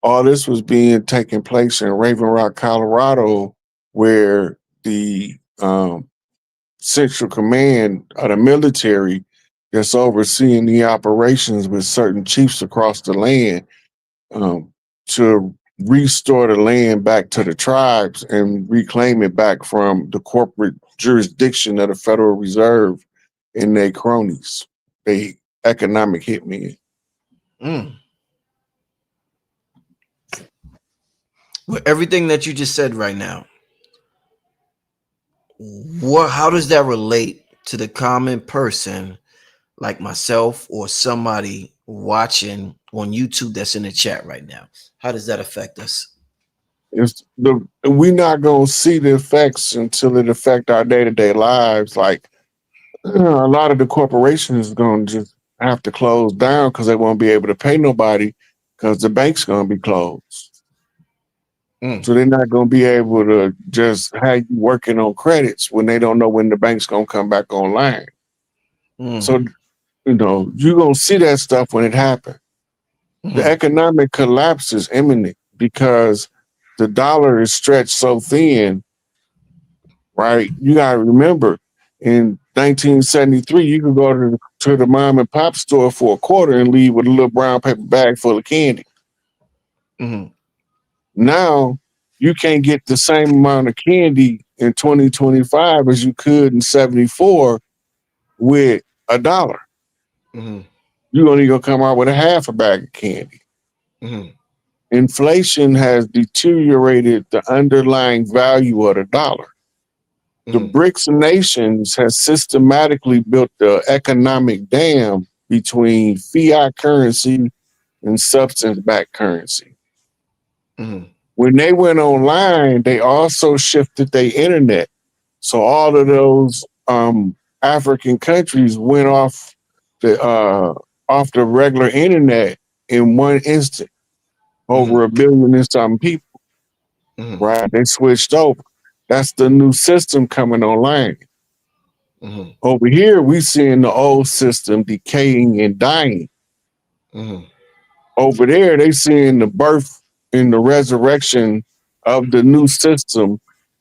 J: All this was being taking place in Raven Rock, Colorado, where the Central Command of the military that's overseeing the operations with certain chiefs across the land to restore the land back to the tribes and reclaim it back from the corporate jurisdiction of the Federal Reserve and their cronies, they economic hitmen.
A: With everything that you just said right now, how does that relate to the common person like myself or somebody watching on YouTube that's in the chat right now? How does that affect us?
J: We're not gonna see the effects until it affect our day-to-day lives. Like a lot of the corporations is gonna just have to close down because they won't be able to pay nobody because the bank's gonna be closed. So they're not gonna be able to just have you working on credits when they don't know when the bank's gonna come back online. So you're gonna see that stuff when it happens. The economic collapse is imminent because the dollar is stretched so thin, right? You gotta remember, in 1973, you could go to the mom and pop store for a quarter and leave with a little brown paper bag full of candy. Now, you can't get the same amount of candy in 2025 as you could in 74 with $1. You're only gonna come out with a half a bag of candy. Inflation has deteriorated the underlying value of the dollar. The BRICS nations has systematically built the economic dam between fiat currency and substance-backed currency. When they went online, they also shifted their internet. So all of those African countries went off the regular internet in one instant. Over 1 billion and some people, right? They switched over. That's the new system coming online. Over here, we seeing the old system decaying and dying. Over there, they seeing the birth and the resurrection of the new system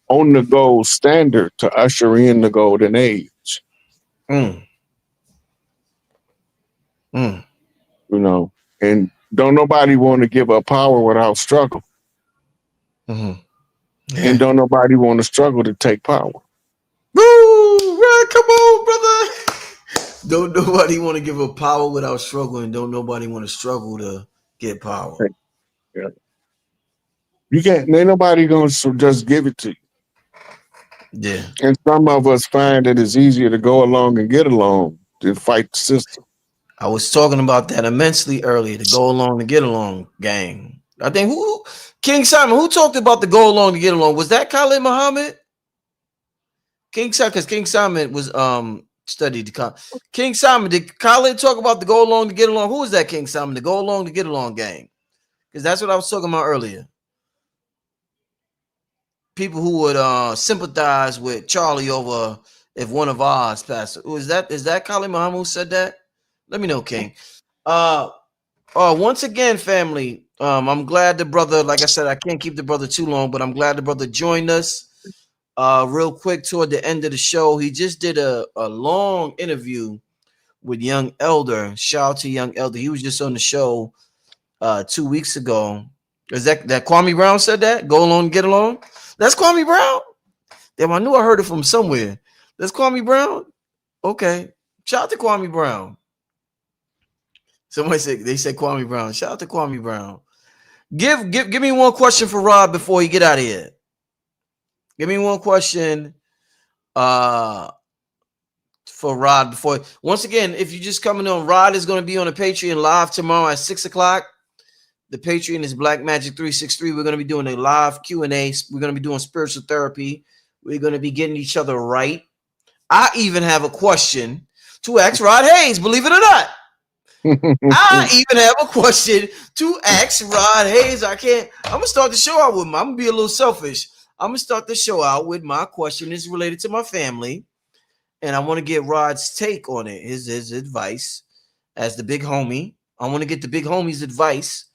J: on the gold standard to usher in the golden age. And don't nobody want to give up power without struggle. And don't nobody want to struggle to take power.
A: Woo! Right, come on, brother. Don't nobody want to give up power without struggle, and don't nobody want to struggle to get power.
J: Yeah. You can't, ain't nobody gonna just give it to you.
A: Yeah.
J: And some of us find that it's easier to go along and get along than fight the system.
A: I was talking about that immensely earlier, to go along to get along, gang. I think King Simon, who talked about the go along to get along? Was that Khalid Muhammad? King Simon, because King Simon was studied King Simon, did Khalid talk about the go along to get along? Who was that King Simon? The go along to get along gang? Because that's what I was talking about earlier. People who would sympathize with Charlie over if one of ours passed. Is that Khalid Muhammad who said that? Let me know, King. Once again, family, I'm glad the brother, like I said, I can't keep the brother too long, but I'm glad the brother joined us. real quick toward the end of the show. He just did a long interview with Young Elder. Shout out to Young Elder. He was just on the show 2 weeks ago. Is that Kwame Brown said that? Go along and get along? That's Kwame Brown? Damn, I knew I heard it from somewhere. That's Kwame Brown? Okay. Shout out to Kwame Brown. Somebody said they said Kwame Brown. Shout out to Kwame Brown. Give me one question for Rod before he get out of here. Give me one question for Rod before. Once again, if you're just coming on, Rod is going to be on the Patreon live tomorrow at 6:00. The Patreon is Black Magic 363. We're going to be doing a live Q&A. We're going to be doing spiritual therapy. We're going to be getting each other right. I even have a question to ask Rod Hayes, believe it or not. I even have a question to ask Rod Hayes. I'm going to start the show out with I'm going to be a little selfish. I'm going to start the show out with my question. It's related to my family. And I want to get Rod's take on it, his advice as the big homie. I want to get the big homie's advice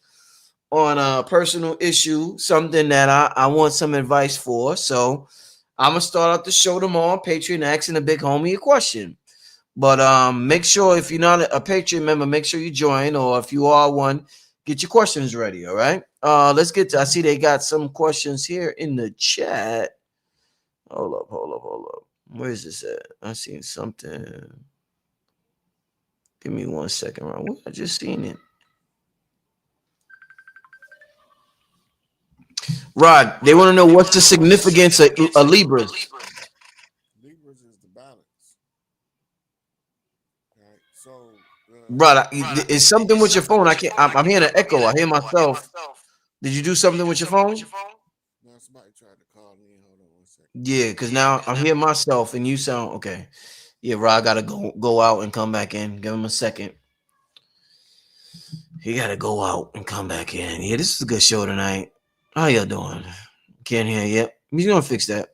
A: on a personal issue, something that I want some advice for. So I'm going to start out the show tomorrow on Patreon asking the big homie a question. But make sure if you're not a Patreon member, make sure you join. Or if you are one, get your questions ready, all right? Let's get to, I see they got some questions here in the chat. Hold up. Where is this at? I seen something. Give me 1 second, Ron. I just seen it. Rod, they want to know what's the significance of Libras.
J: Libras is the balance. Right. So,
A: Rod, is something with your phone? I'm hearing an echo. I hear myself. Did you do something with your phone?
J: No, somebody tried to call me. Hold on 1 second.
A: Yeah, because now I'm hearing myself and you sound okay. Yeah, Rod gotta go out and come back in. Give him a second. He gotta go out and come back in. Yeah, this is a good show tonight. How y'all doing? Can't hear yet. He's gonna fix that.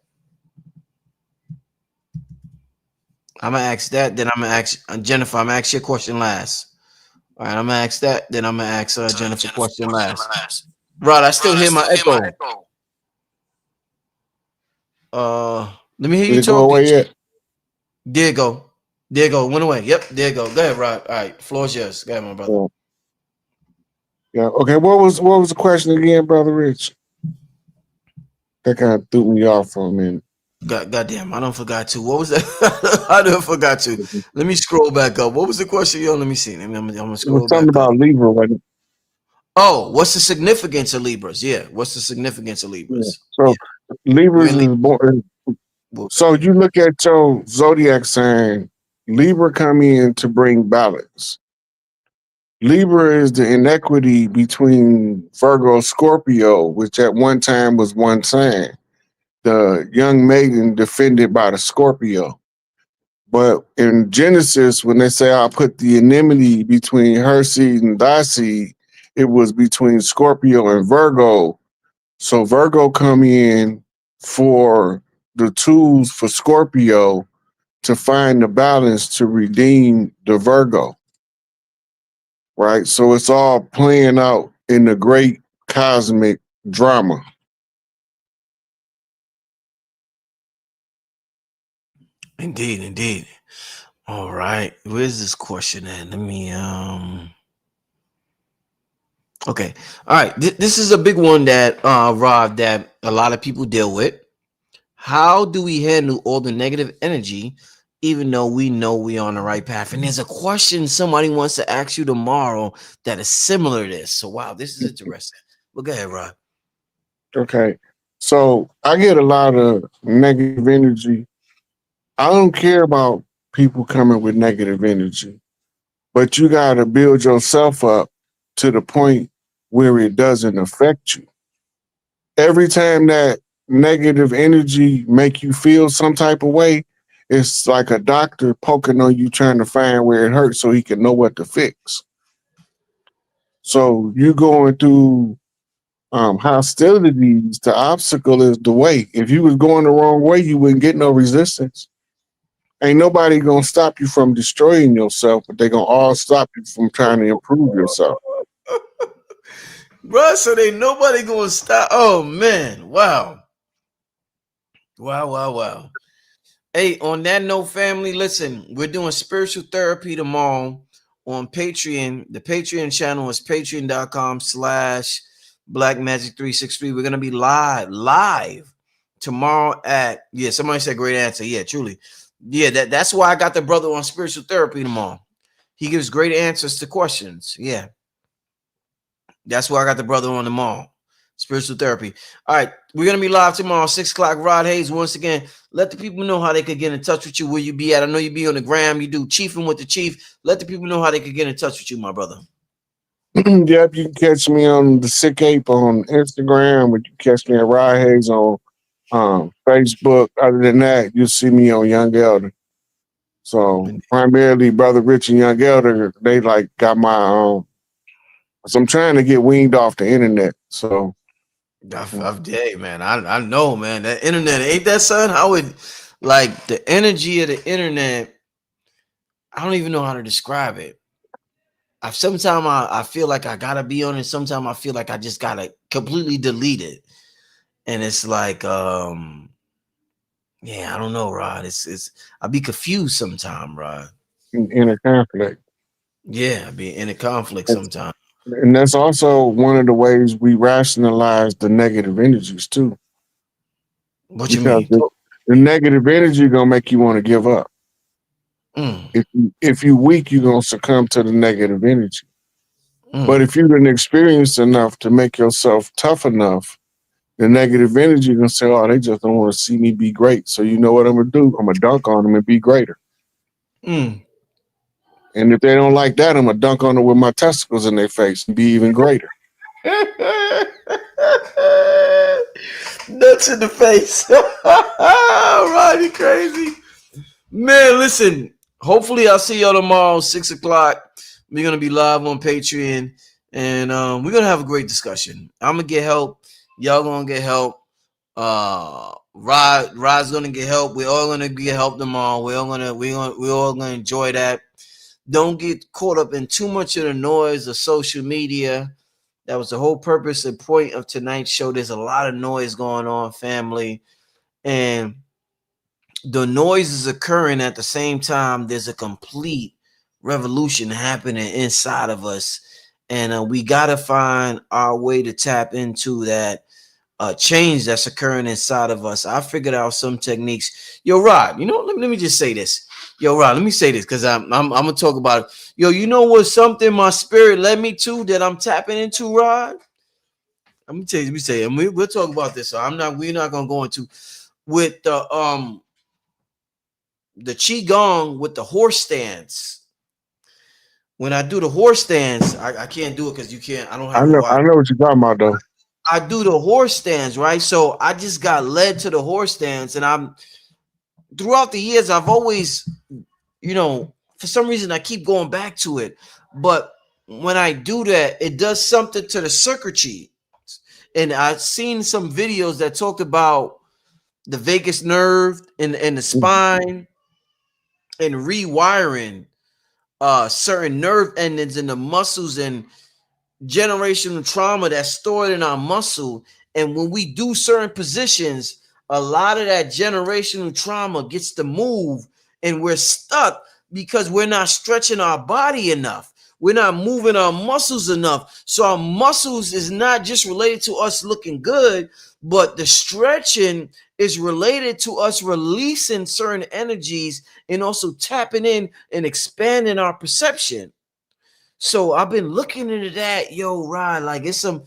A: I'm gonna ask that. Then I'm gonna ask Jennifer. I'm gonna ask you a question last. All right, I'm gonna ask that. Then I'm gonna ask Jennifer a question last. Rod, I still hear my echo. Let me hear you
J: Did it
A: talk.
J: go away yet?
A: There you go. Went away. Yep. There you go. Go ahead, Rod. All right. Floor's yours. Go ahead, my brother.
J: Yeah. Okay. What was the question again, Brother Rich? That kind of threw me off for a minute.
A: Goddamn, I don't forgot to. What was that? I don't forgot to. Let me scroll back up. What was the question, yo? Let me see. I'm gonna scroll back
J: something about Libra, wasn't it?
A: Oh, what's the significance of Libras? Yeah. What's the significance of Libras?
J: Yeah. So Libras is born. So you look at your zodiac sign, Libra come in to bring balance. Libra is the inequity between Virgo and Scorpio, which at one time was one sign. The young maiden defended by the Scorpio. But in Genesis, when they say I'll put the enmity between her seed and thy seed, it was between Scorpio and Virgo. So Virgo come in for the tools for Scorpio to find the balance to redeem the Virgo. Right? So it's all playing out in the great cosmic drama.
A: Indeed. All right. Where's this question at? Let me okay. All right. This is a big one that Rob, that a lot of people deal with. How do we handle all the negative energy, even though we know we're on the right path? And there's a question somebody wants to ask you tomorrow that is similar to this. So wow, this is interesting. Well, go ahead, Rob.
J: Okay. So I get a lot of negative energy. I don't care about people coming with negative energy, but you got to build yourself up to the point where it doesn't affect you. Every time that negative energy make you feel some type of way, it's like a doctor poking on you trying to find where it hurts so he can know what to fix. So you going through hostilities, the obstacle is the way. If you was going the wrong way, you wouldn't get no resistance. Ain't nobody gonna stop you from destroying yourself, but they gonna all stop you from trying to improve yourself.
A: Bro, so they nobody gonna stop. Oh man, wow. Wow. Hey, on that note, family, listen, we're doing spiritual therapy tomorrow on Patreon. The Patreon channel is patreon.com/blackmagic363. We're gonna be live tomorrow at somebody said great answer. Yeah, truly. Yeah, that's why I got the brother on spiritual therapy tomorrow. He gives great answers to questions. Yeah. That's why I got the brother on tomorrow. Spiritual therapy. All right, we're gonna be live tomorrow, 6 o'clock. Rod Hayes, once again, let the people know how they could get in touch with you. Where you be at? I know you be on the gram. You do chiefing with the chief. Let the people know how they could get in touch with you, my brother.
J: Yep, you can catch me on the Sick Ape on Instagram. You can catch me at Rod Hayes on Facebook. Other than that, you'll see me on Young Elder. So primarily, Brother Rich and Young Elder, they like got my so I'm trying to get weaned off the internet. So
A: I've day, man. I know, man. That internet ain't that, son. How would like the energy of the internet? I don't even know how to describe it. Sometimes I feel like I gotta be on it. Sometimes I feel like I just gotta completely delete it. And it's like, I don't know, Rod. It's I be confused sometimes, Rod.
J: in a conflict.
A: Yeah, I be in a conflict sometimes.
J: And that's also one of the ways we rationalize the negative energies too.
A: What you mean?
J: The negative energy gonna make you want to give up. If you weak, you're gonna succumb to the negative energy. But if you've been experienced enough to make yourself tough enough, the negative energy gonna say, "Oh, they just don't want to see me be great." So you know what I'm gonna do? I'm gonna dunk on them and be greater. And if they don't like that, I'm gonna dunk on them with my testicles in their face and be even greater.
A: Nuts in the face. Roddy crazy. Man, listen. Hopefully I'll see y'all tomorrow, 6 o'clock. We're gonna be live on Patreon. And we're gonna have a great discussion. I'm gonna get help. Y'all gonna get help. Rod's gonna get help. We're all gonna get help tomorrow. We're all gonna enjoy that. Don't get caught up in too much of the noise of social media. That was the whole purpose and point of tonight's show. There's a lot of noise going on, family. And the noise is occurring at the same time. There's a complete revolution happening inside of us. And we got to find our way to tap into that change that's occurring inside of us. I figured out some techniques. Yo, Rod, let me just say this. Yo, Rod, let me say this because I'm gonna talk about it. Yo, you know what? Something my spirit led me to that I'm tapping into, Rod. Let me tell you, and we'll talk about this. So we're not gonna go into with the qigong with the horse stance. When I do the horse stance, I can't do it because you can't. I don't have.
J: I know what you're talking about, though.
A: I do the horse stance, right? So I just got led to the horse stance, and throughout the years, I've always, for some reason, I keep going back to it. But when I do that, it does something to the circuitry. And I've seen some videos that talked about the vagus nerve and the spine and rewiring certain nerve endings in the muscles and generational trauma that's stored in our muscle. And when we do certain positions, a lot of that generational trauma gets to move, and we're stuck because we're not stretching our body enough. We're not moving our muscles enough. So our muscles is not just related to us looking good, but the stretching is related to us releasing certain energies and also tapping in and expanding our perception. So I've been looking into that, yo, Rod. It's some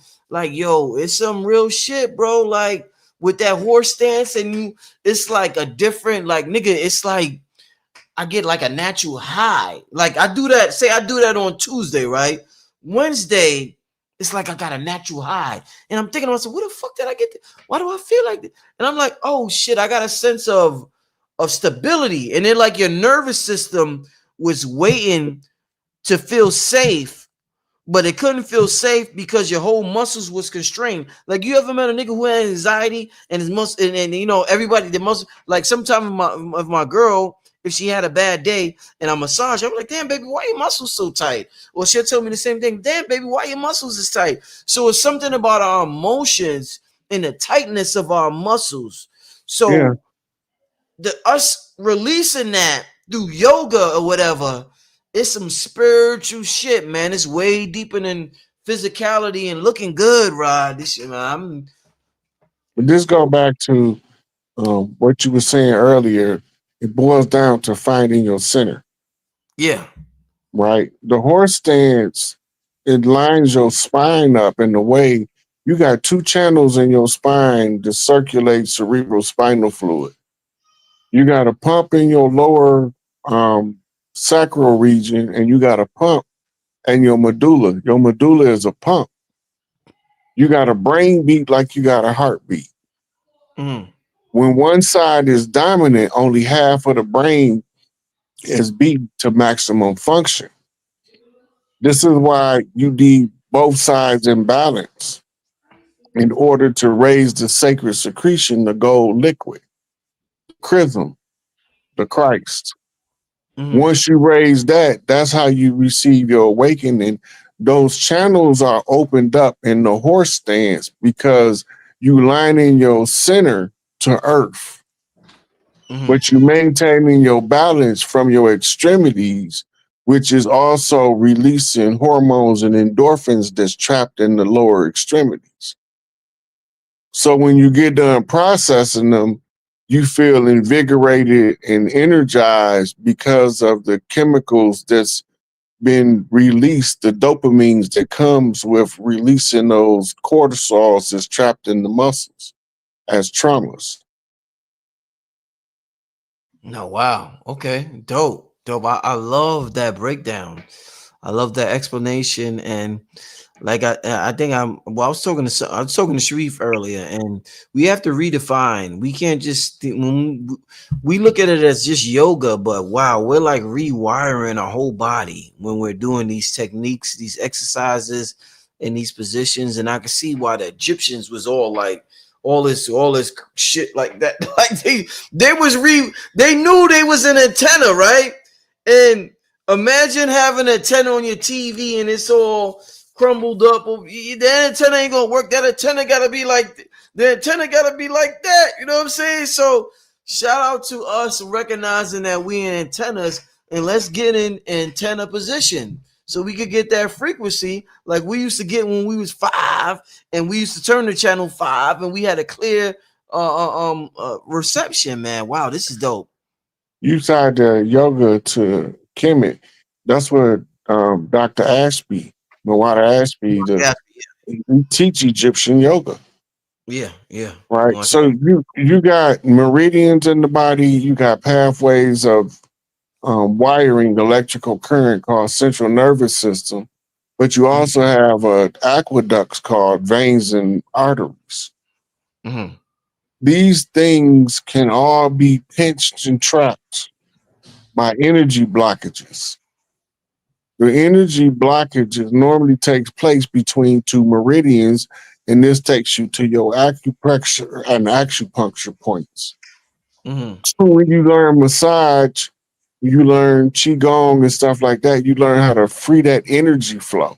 A: real shit, bro. Like with that horse stance, and it's like a different, nigga. It's like I get like a natural high. Like I do that. Say I do that on Tuesday, right? Wednesday, it's like I got a natural high, and I'm thinking to myself, "What the fuck did I get? Why do I feel like this?" And I'm like, "Oh shit, I got a sense of stability." And then like your nervous system was waiting to feel safe, but it couldn't feel safe because your whole muscles was constrained. Like you ever met a nigga who had anxiety and his muscle, and everybody the muscle. Like sometimes of my girl, if she had a bad day and I massage, I'm like, "Damn, baby, why your muscles so tight?" Well, she'll tell me the same thing. "Damn, baby, why your muscles is tight?" So it's something about our emotions and the tightness of our muscles. So us releasing that through yoga or whatever, it's some spiritual shit, man. It's way deeper than physicality and looking good, Rod. This shit, man.
J: But this go back to what you were saying earlier. It boils down to finding your center,
A: Yeah.
J: right? The horse stance, it lines your spine up in the way you got two channels in your spine to circulate cerebral spinal fluid. You got a pump in your lower sacral region, and you got a pump in your medulla. Your medulla is a pump. You got a brain beat like you got a heartbeat.
A: Mm.
J: When one side is dominant, only half of the brain is beat to maximum function. This is why you need both sides in balance in order to raise the sacred secretion, the gold liquid, chrism, the Christ.
A: Mm-hmm.
J: Once you raise that, that's how you receive your awakening. Those channels are opened up in the horse stance because you line in your center to earth, but you maintaining your balance from your extremities, which is also releasing hormones and endorphins that's trapped in the lower extremities. So when you get done processing them, you feel invigorated and energized because of the chemicals that's been released, the dopamines that comes with releasing those cortisols that's trapped in the muscles as traumas.
A: No, wow. Okay. Dope. I love that breakdown. I love that explanation. And like I think I was talking to Sharif earlier, and we have to redefine. We can't just when we look at it as just yoga, but wow, we're like rewiring our whole body when we're doing these techniques, these exercises, and these positions. And I can see why the Egyptians was all this shit like that. Like they knew they was an antenna, right? And imagine having an antenna on your TV and it's all crumbled up. That antenna ain't gonna work. That antenna gotta be like that. You know what I'm saying? So shout out to us recognizing that we in antennas, and let's get in antenna position so we could get that frequency like we used to get when we was 5, and we used to turn to channel 5, and we had a clear reception. Man, wow, this is dope.
J: You tied the yoga to Kemet. That's what Dr. Ashby, Nawada Ashby, he teach Egyptian yoga.
A: Yeah.
J: Right. So you got meridians in the body, you got pathways of wiring electrical current called central nervous system, but you also have aqueducts called veins and arteries.
A: Mm-hmm.
J: These things can all be pinched and trapped by energy blockages. The energy blockages normally takes place between two meridians, and this takes you to your acupressure and acupuncture points.
A: Mm-hmm.
J: So when you learn massage, you learn qigong and stuff like that, you learn how to free that energy flow.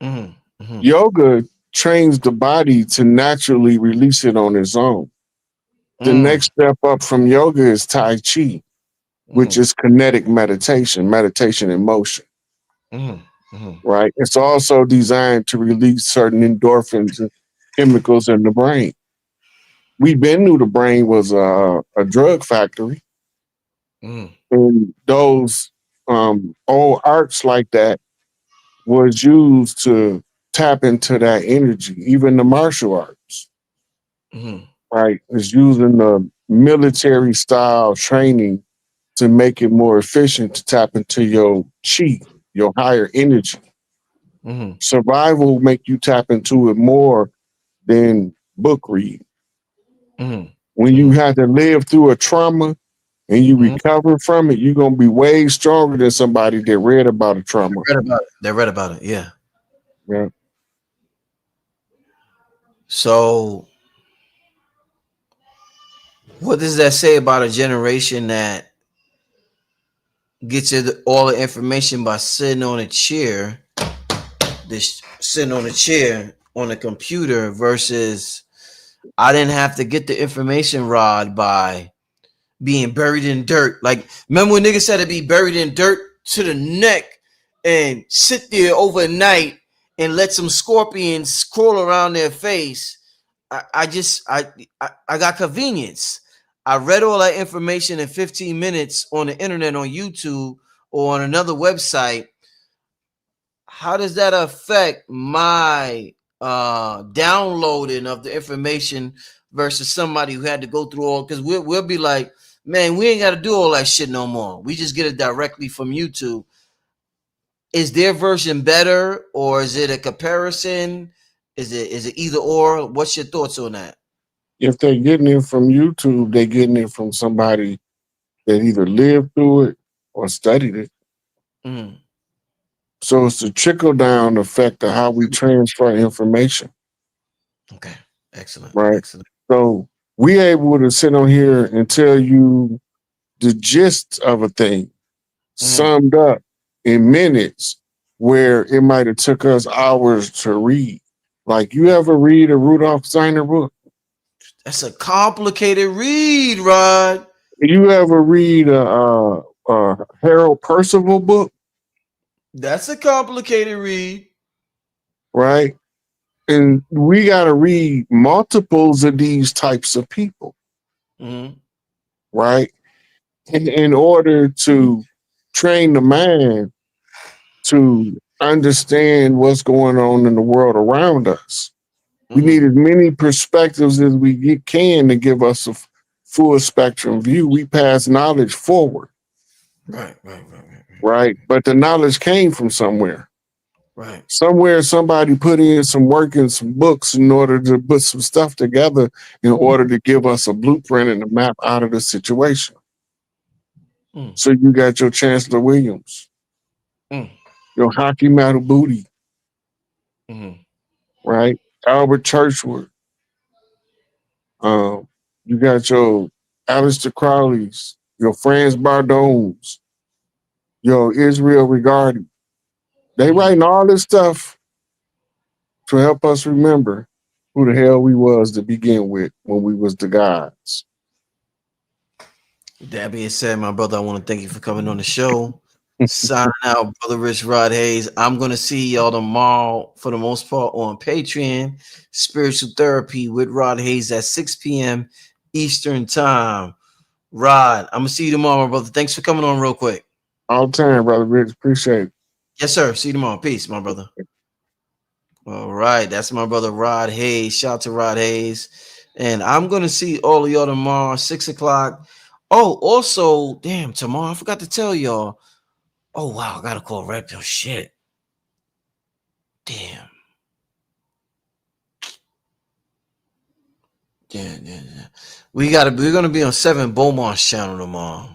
A: Mm-hmm. Mm-hmm.
J: Yoga trains the body to naturally release it on its own. The next step up from yoga is Tai Chi, which is kinetic meditation in motion. Right? It's also designed to release certain endorphins and chemicals in the brain. We been knew the brain was a drug factory. And those old arts like that was used to tap into that energy. Even the martial arts, right, is using the military style training to make it more efficient to tap into your chi, your higher energy. Survival will make you tap into it more than book read. When you have to live through a trauma and you recover from it, you're going to be way stronger than somebody that read about a trauma.
A: They read about it. Yeah.
J: Yeah.
A: So what does that say about a generation that gets you all the information by sitting on a chair, on a computer, versus I didn't have to get the information, Rod, by being buried in dirt. Like, remember when niggas said to be buried in dirt to the neck and sit there overnight and let some scorpions crawl around their face? I got convenience. I read all that information in 15 minutes on the internet, on YouTube, or on another website. How does that affect my downloading of the information versus somebody who had to go through all? Because we'll be like, man, we ain't got to do all that shit no more. We just get it directly from YouTube. Is their version better, or is it a comparison? Is it either or? What's your thoughts on that?
J: If they're getting it from YouTube, they're getting it from somebody that either lived through it or studied it.
A: Mm.
J: So it's the trickle down effect of how we transfer information.
A: Okay, excellent,
J: right?
A: excellent.
J: So we able to sit on here and tell you the gist of a thing, summed up in minutes, where it might have took us hours to read. Like, you ever read a Rudolph Steiner book?
A: That's a complicated read, Rod.
J: You ever read a Harold Percival book?
A: That's a complicated read.
J: Right? And we got to read multiples of these types of people. Right? In order to train the mind to understand what's going on in the world around us. We need as many perspectives as we can to give us a full spectrum view. We pass knowledge forward. Right. But the knowledge came from somewhere.
A: Right.
J: Somewhere somebody put in some work and some books in order to put some stuff together in order to give us a blueprint and a map out of the situation. So you got your Chancellor Williams, your Hockey Madhubuti, right? Albert Churchward. You got your Aleister Crowleys, your Franz Bardones, your Israel Regardie. They writing all this stuff to help us remember who the hell we was to begin with when we was the gods.
A: That being said, my brother, I want to thank you for coming on the show. Signing out, Brother Rich Rod Hayes. I'm going to see y'all tomorrow, for the most part, on Patreon. Spiritual Therapy with Rod Hayes at 6 p.m. Eastern Time. Rod, I'm going to see you tomorrow, my brother. Thanks for coming on real quick.
J: All time, Brother Rich. Appreciate it.
A: Yes, sir. See you tomorrow. Peace, my brother. All right. That's my brother, Rod Hayes. Shout out to Rod Hayes. And I'm going to see all of y'all tomorrow, 6 o'clock. Oh, also, damn, tomorrow, I forgot to tell y'all. Oh, wow, I got to call Red Pill. Shit. Damn. Yeah. We're going to be on 7 Beaumont's channel tomorrow.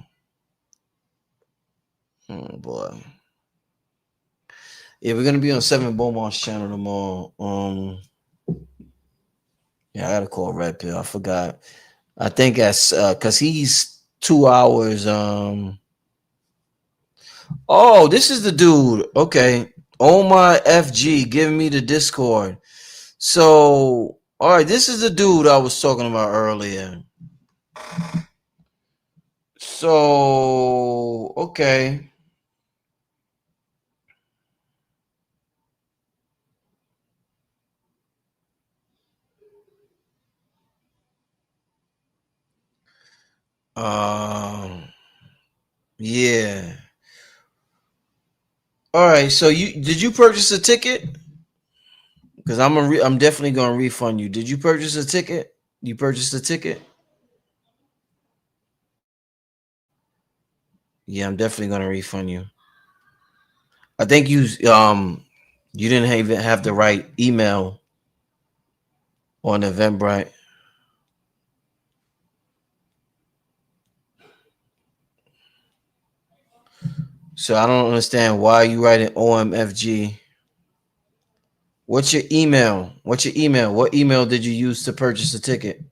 A: Oh, boy. Yeah, we're going to be on 7 Beaumont's channel tomorrow. Yeah, I got to call Red Pill. I forgot. I think that's because he's 2 hours. Oh, this is the dude. Okay. Oh my FG giving me the Discord. So, all right, this is the dude I was talking about earlier. So, okay. Yeah. All right, so did you purchase a ticket? Because I'm definitely gonna refund you. Did you purchase a ticket? You purchased a ticket? Yeah, I'm definitely gonna refund you. I think you didn't even have the right email on Eventbrite. So I don't understand why you writing OMFG. What's your email? What email did you use to purchase the ticket?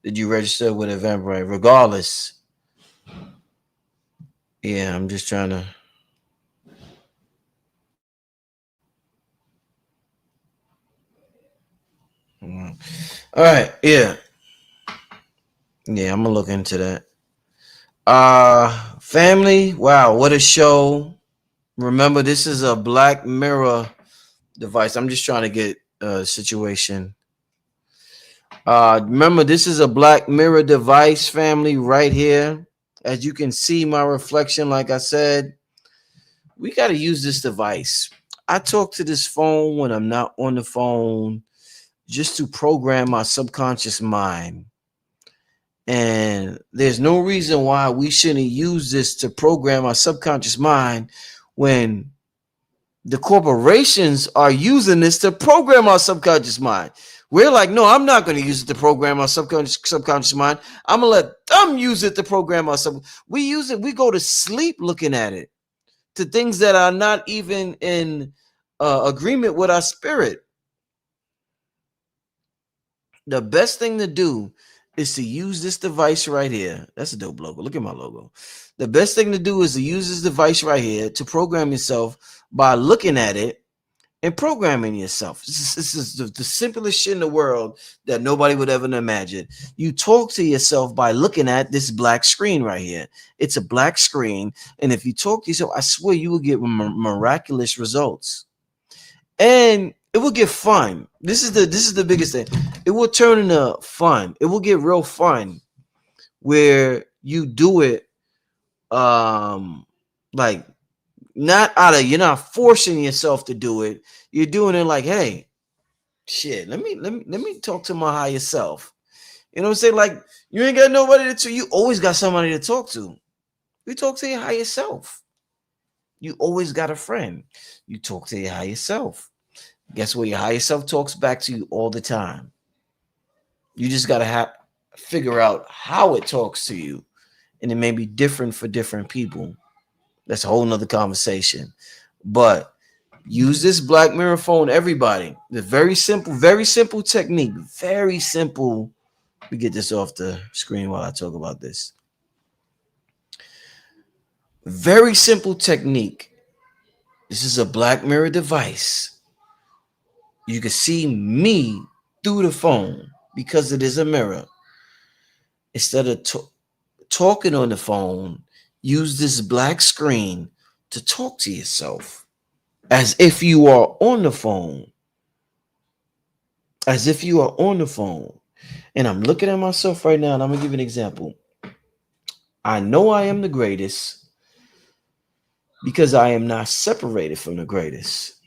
A: Did you register with Eventbrite? Regardless. Yeah, I'm just trying to. All right. Yeah. Yeah, I'm gonna look into that. Family, wow, what a show. Remember, this is a Black Mirror device. I'm just trying to get a situation. Remember, this is a Black Mirror device, family, right here. As you can see my reflection, like I said, we got to use this device. I talk to this phone when I'm not on the phone just to program my subconscious mind. And there's no reason why we shouldn't use this to program our subconscious mind when the corporations are using this to program our subconscious mind. We're like, no, I'm not going to use it to program our subconscious mind. I'm going to let them use it to program our We use it. We go to sleep looking at it, to things that are not even in agreement with our spirit. The best thing to do is to use this device right here. That's a dope logo. Look at my logo. The best thing to do is to use this device right here to program yourself by looking at it and programming yourself. This is the simplest shit in the world that nobody would ever imagine. You talk to yourself by looking at this black screen right here. It's a black screen. And if you talk to yourself, I swear you will get miraculous results. And it will get fun. This is the biggest thing. It will turn into fun. It will get real fun where you do it like not out of, you're not forcing yourself to do it. You're doing it like, hey, shit, let me talk to my higher self. You know what I'm saying? Like, you ain't got nobody to talk. You always got somebody to talk to. You talk to your higher self. You always got a friend. You talk to your higher self. Guess what? Your higher self talks back to you all the time. You just got to figure out how it talks to you. And it may be different for different people. That's a whole nother conversation. But use this Black Mirror phone, everybody. The very simple technique. Very simple. Let me get this off the screen while I talk about this. Very simple technique. This is a Black Mirror device. You can see me through the phone because it is a mirror. Instead of talking on the phone, use this black screen to talk to yourself as if you are on the phone. As if you are on the phone. And I'm looking at myself right now, and I'm going to give you an example. I know I am the greatest because I am not separated from the greatest.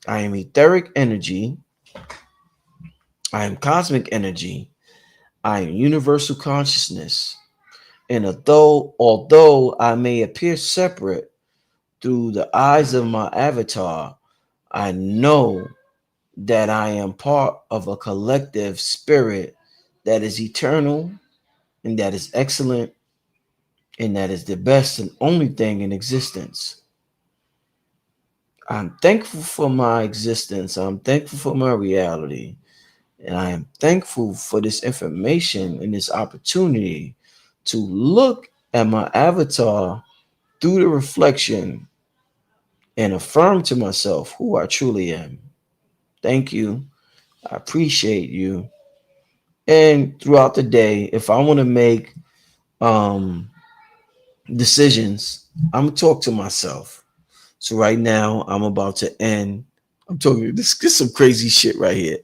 A: I am etheric energy. I am cosmic energy. I am universal consciousness. And although I may appear separate through the eyes of my avatar, I know that I am part of a collective spirit that is eternal and that is excellent and that is the best and only thing in existence. I'm thankful for my existence. I'm thankful for my reality. And I am thankful for this information and this opportunity to look at my avatar through the reflection and affirm to myself who I truly am. Thank you. I appreciate you. And throughout the day, if I want to make decisions, I'm gonna talk to myself. So right now, I'm about to end. I'm talking this is some crazy shit right here.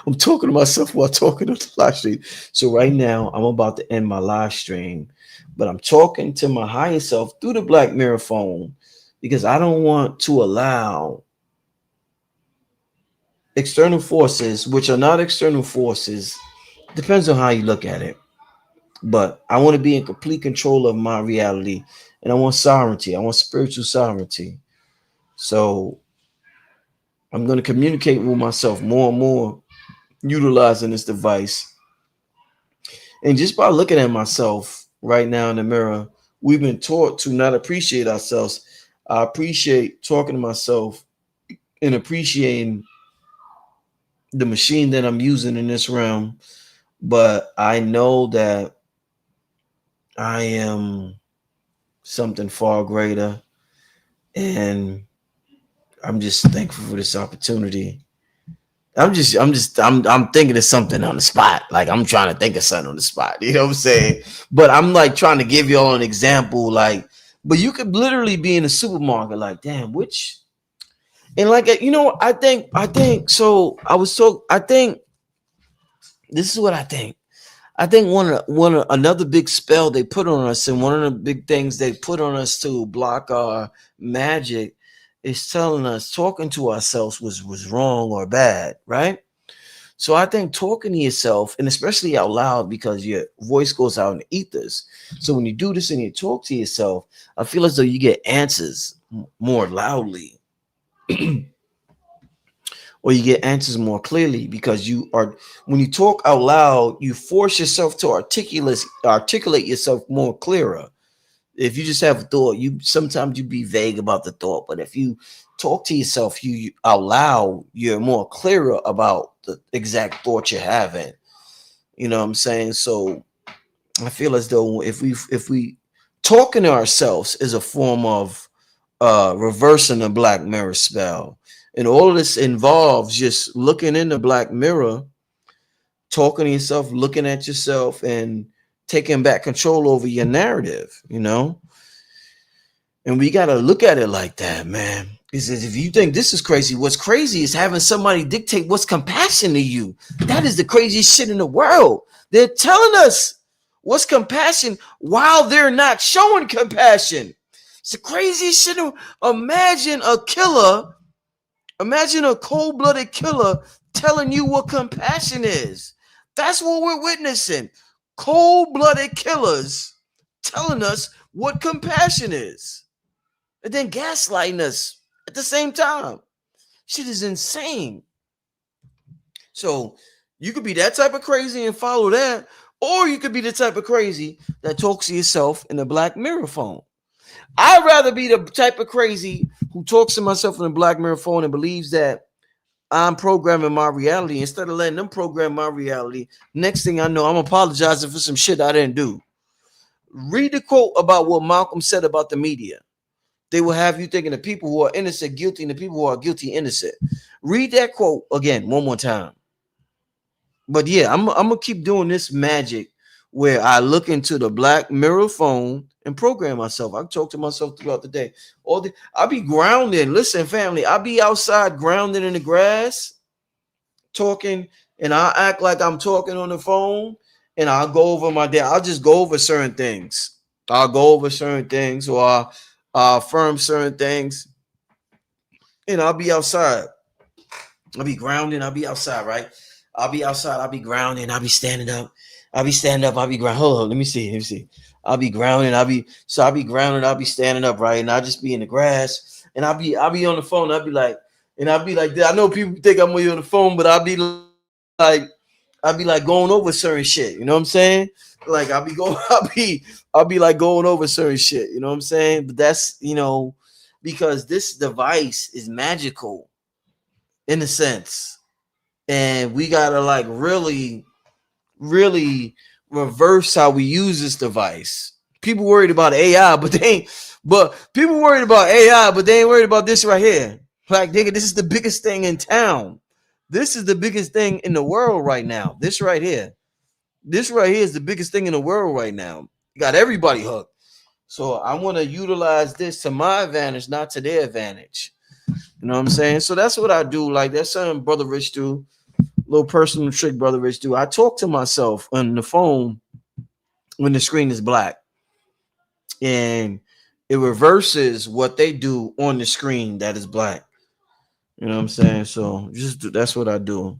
A: I'm talking to myself while talking on the live stream. So right now, I'm about to end my live stream, but I'm talking to my higher self through the Black Mirror phone because I don't want to allow external forces, which are not external forces, depends on how you look at it. But I want to be in complete control of my reality, and I want sovereignty. I want spiritual sovereignty. So I'm going to communicate with myself more and more, utilizing this device. And just by looking at myself right now in the mirror, we've been taught to not appreciate ourselves. I appreciate talking to myself and appreciating the machine that I'm using in this realm. But I know that I am something far greater. And I'm just thankful for this opportunity. I'm thinking of something on the spot. Like I'm trying to think of something on the spot. You know what I'm saying? But I'm like trying to give y'all an example. Like, but you could literally be in a supermarket. Like, damn, which and like I think so. I think this is what I think. I think another big spell they put on us, and one of the big things they put on us to block our magic is telling us talking to ourselves was wrong or bad, right? So I think talking to yourself, and especially out loud, because your voice goes out in the ethers. So when you do this and you talk to yourself, I feel as though you get answers more loudly, or you get answers more clearly, because you are, when you talk out loud, you force yourself to articulate yourself more clearer. If you just have a thought, you sometimes you be vague about the thought, but if you talk to yourself, you out loud, you're more clearer about the exact thought you're having. You know what I'm saying? So I feel as though if we talking to ourselves is a form of reversing the black mirror spell. And all of this involves just looking in the black mirror, talking to yourself, looking at yourself, and taking back control over your narrative, you know? And we got to look at it like that, man. Because if you think this is crazy, what's crazy is having somebody dictate what's compassion to you. That is the craziest shit in the world. They're telling us what's compassion while they're not showing compassion. It's the craziest shit. Imagine a killer, imagine a cold-blooded killer telling you what compassion is. That's what we're witnessing. Cold-blooded killers telling us what compassion is, and then gaslighting us at the same time. Shit is insane. So you could be that type of crazy and follow that, or you could be the type of crazy that talks to yourself in a black mirror phone. I'd rather be the type of crazy who talks to myself in a black mirror phone and believes that I'm programming my reality instead of letting them program my reality. Next thing I know, I'm apologizing for some shit I didn't do. Read the quote about what Malcolm said about the media. They will have you thinking the people who are innocent guilty and the people who are guilty innocent. Read that quote again one more time. But yeah, I'm gonna keep doing this magic where I look into the black mirror phone and program myself. I talk to myself throughout the day. I'll be grounded. Listen, family, I'll be outside grounded in the grass, talking, and I'll act like I'm talking on the phone, and I'll go over my day. I'll just go over certain things. I'll go over certain things, or I'll affirm certain things, and I'll be outside. I'll be grounding. I'll be outside, right? I'll be outside. I'll be grounding. I'll be standing up. I'll be standing up. I'll be grounding. Hold on. Let me see. I'll be grounding. I'll be grounding. I'll be standing up, right? And I'll just be in the grass. And I'll be on the phone. I'll be like, I know people think I'm on the phone, but I'll be like going over certain shit. You know what I'm saying? Like I'll be like going over certain shit. You know what I'm saying? But that's, because this device is magical in a sense. And we gotta like really, really reverse how we use this device. People worried about AI, but they ain't worried about this right here. Like, nigga, this is the biggest thing in town. This is the biggest thing in the world right now. This right here is the biggest thing in the world right now. You got everybody hooked. So I want to utilize this to my advantage, not to their advantage. You know what I'm saying? So that's what I do. Like, that's something Brother Rich do. Little personal trick Brother Rich do. I talk to myself on the phone when the screen is black, and it reverses what they do on the screen that is black. You know what I'm saying? So that's what I do.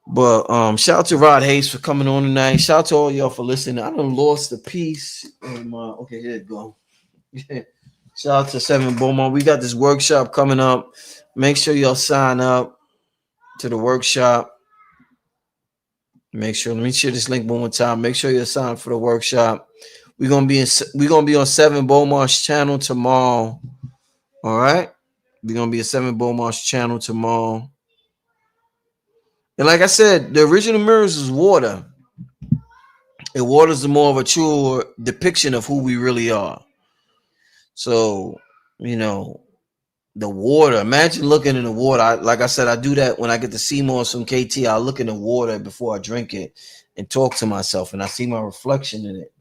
A: But shout out to Rod Hayes for coming on tonight. Shout out to all y'all for listening. I done lost the piece. Okay, here it go. Shout out to Seven Beaumont. We got this workshop coming up. Make sure y'all sign up to the workshop. Make sure, let me share this link one more time. Make sure you're signed for the workshop. We're gonna be on Seven Beaumont's channel tomorrow. All right. We're gonna be a Seven Beaumont's channel tomorrow. And like I said, the original mirrors is water. And water is more of a true depiction of who we really are. So, The water. Imagine looking in the water. Like I said, I do that when I get to see more some KT. I look in the water before I drink it and talk to myself, and I see my reflection in it.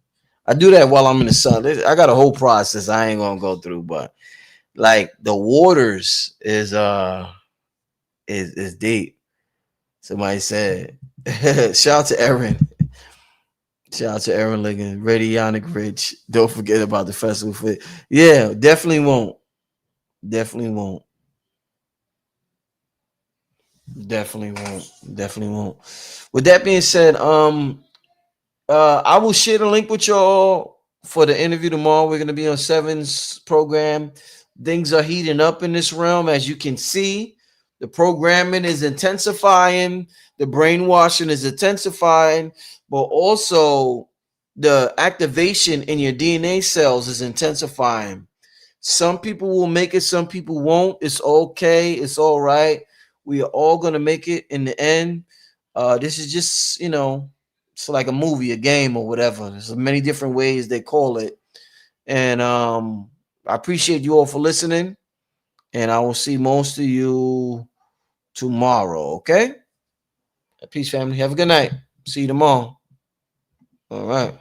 A: I do that while I'm in the sun. I got a whole process I ain't gonna go through, but like the waters is deep. Somebody said, shout out to Erin. Shout out to Aaron Liggins, Radionic Rich. Don't forget about the festival fit. Yeah, definitely won't. Definitely won't. Definitely won't. Definitely won't. With that being said, I will share the link with y'all for the interview tomorrow. We're gonna be on Seven's program. Things are heating up in this realm, as you can see. The programming is intensifying, the brainwashing is intensifying, but also the activation in your DNA cells is intensifying. Some people will make it, some people won't. It's okay, it's all right. We are all gonna make it in the end. This is just, it's like a movie, a game, or whatever. There's many different ways they call it. And I appreciate you all for listening. And I will see most of you tomorrow. Okay? Peace, family. Have a good night. See you tomorrow. All right.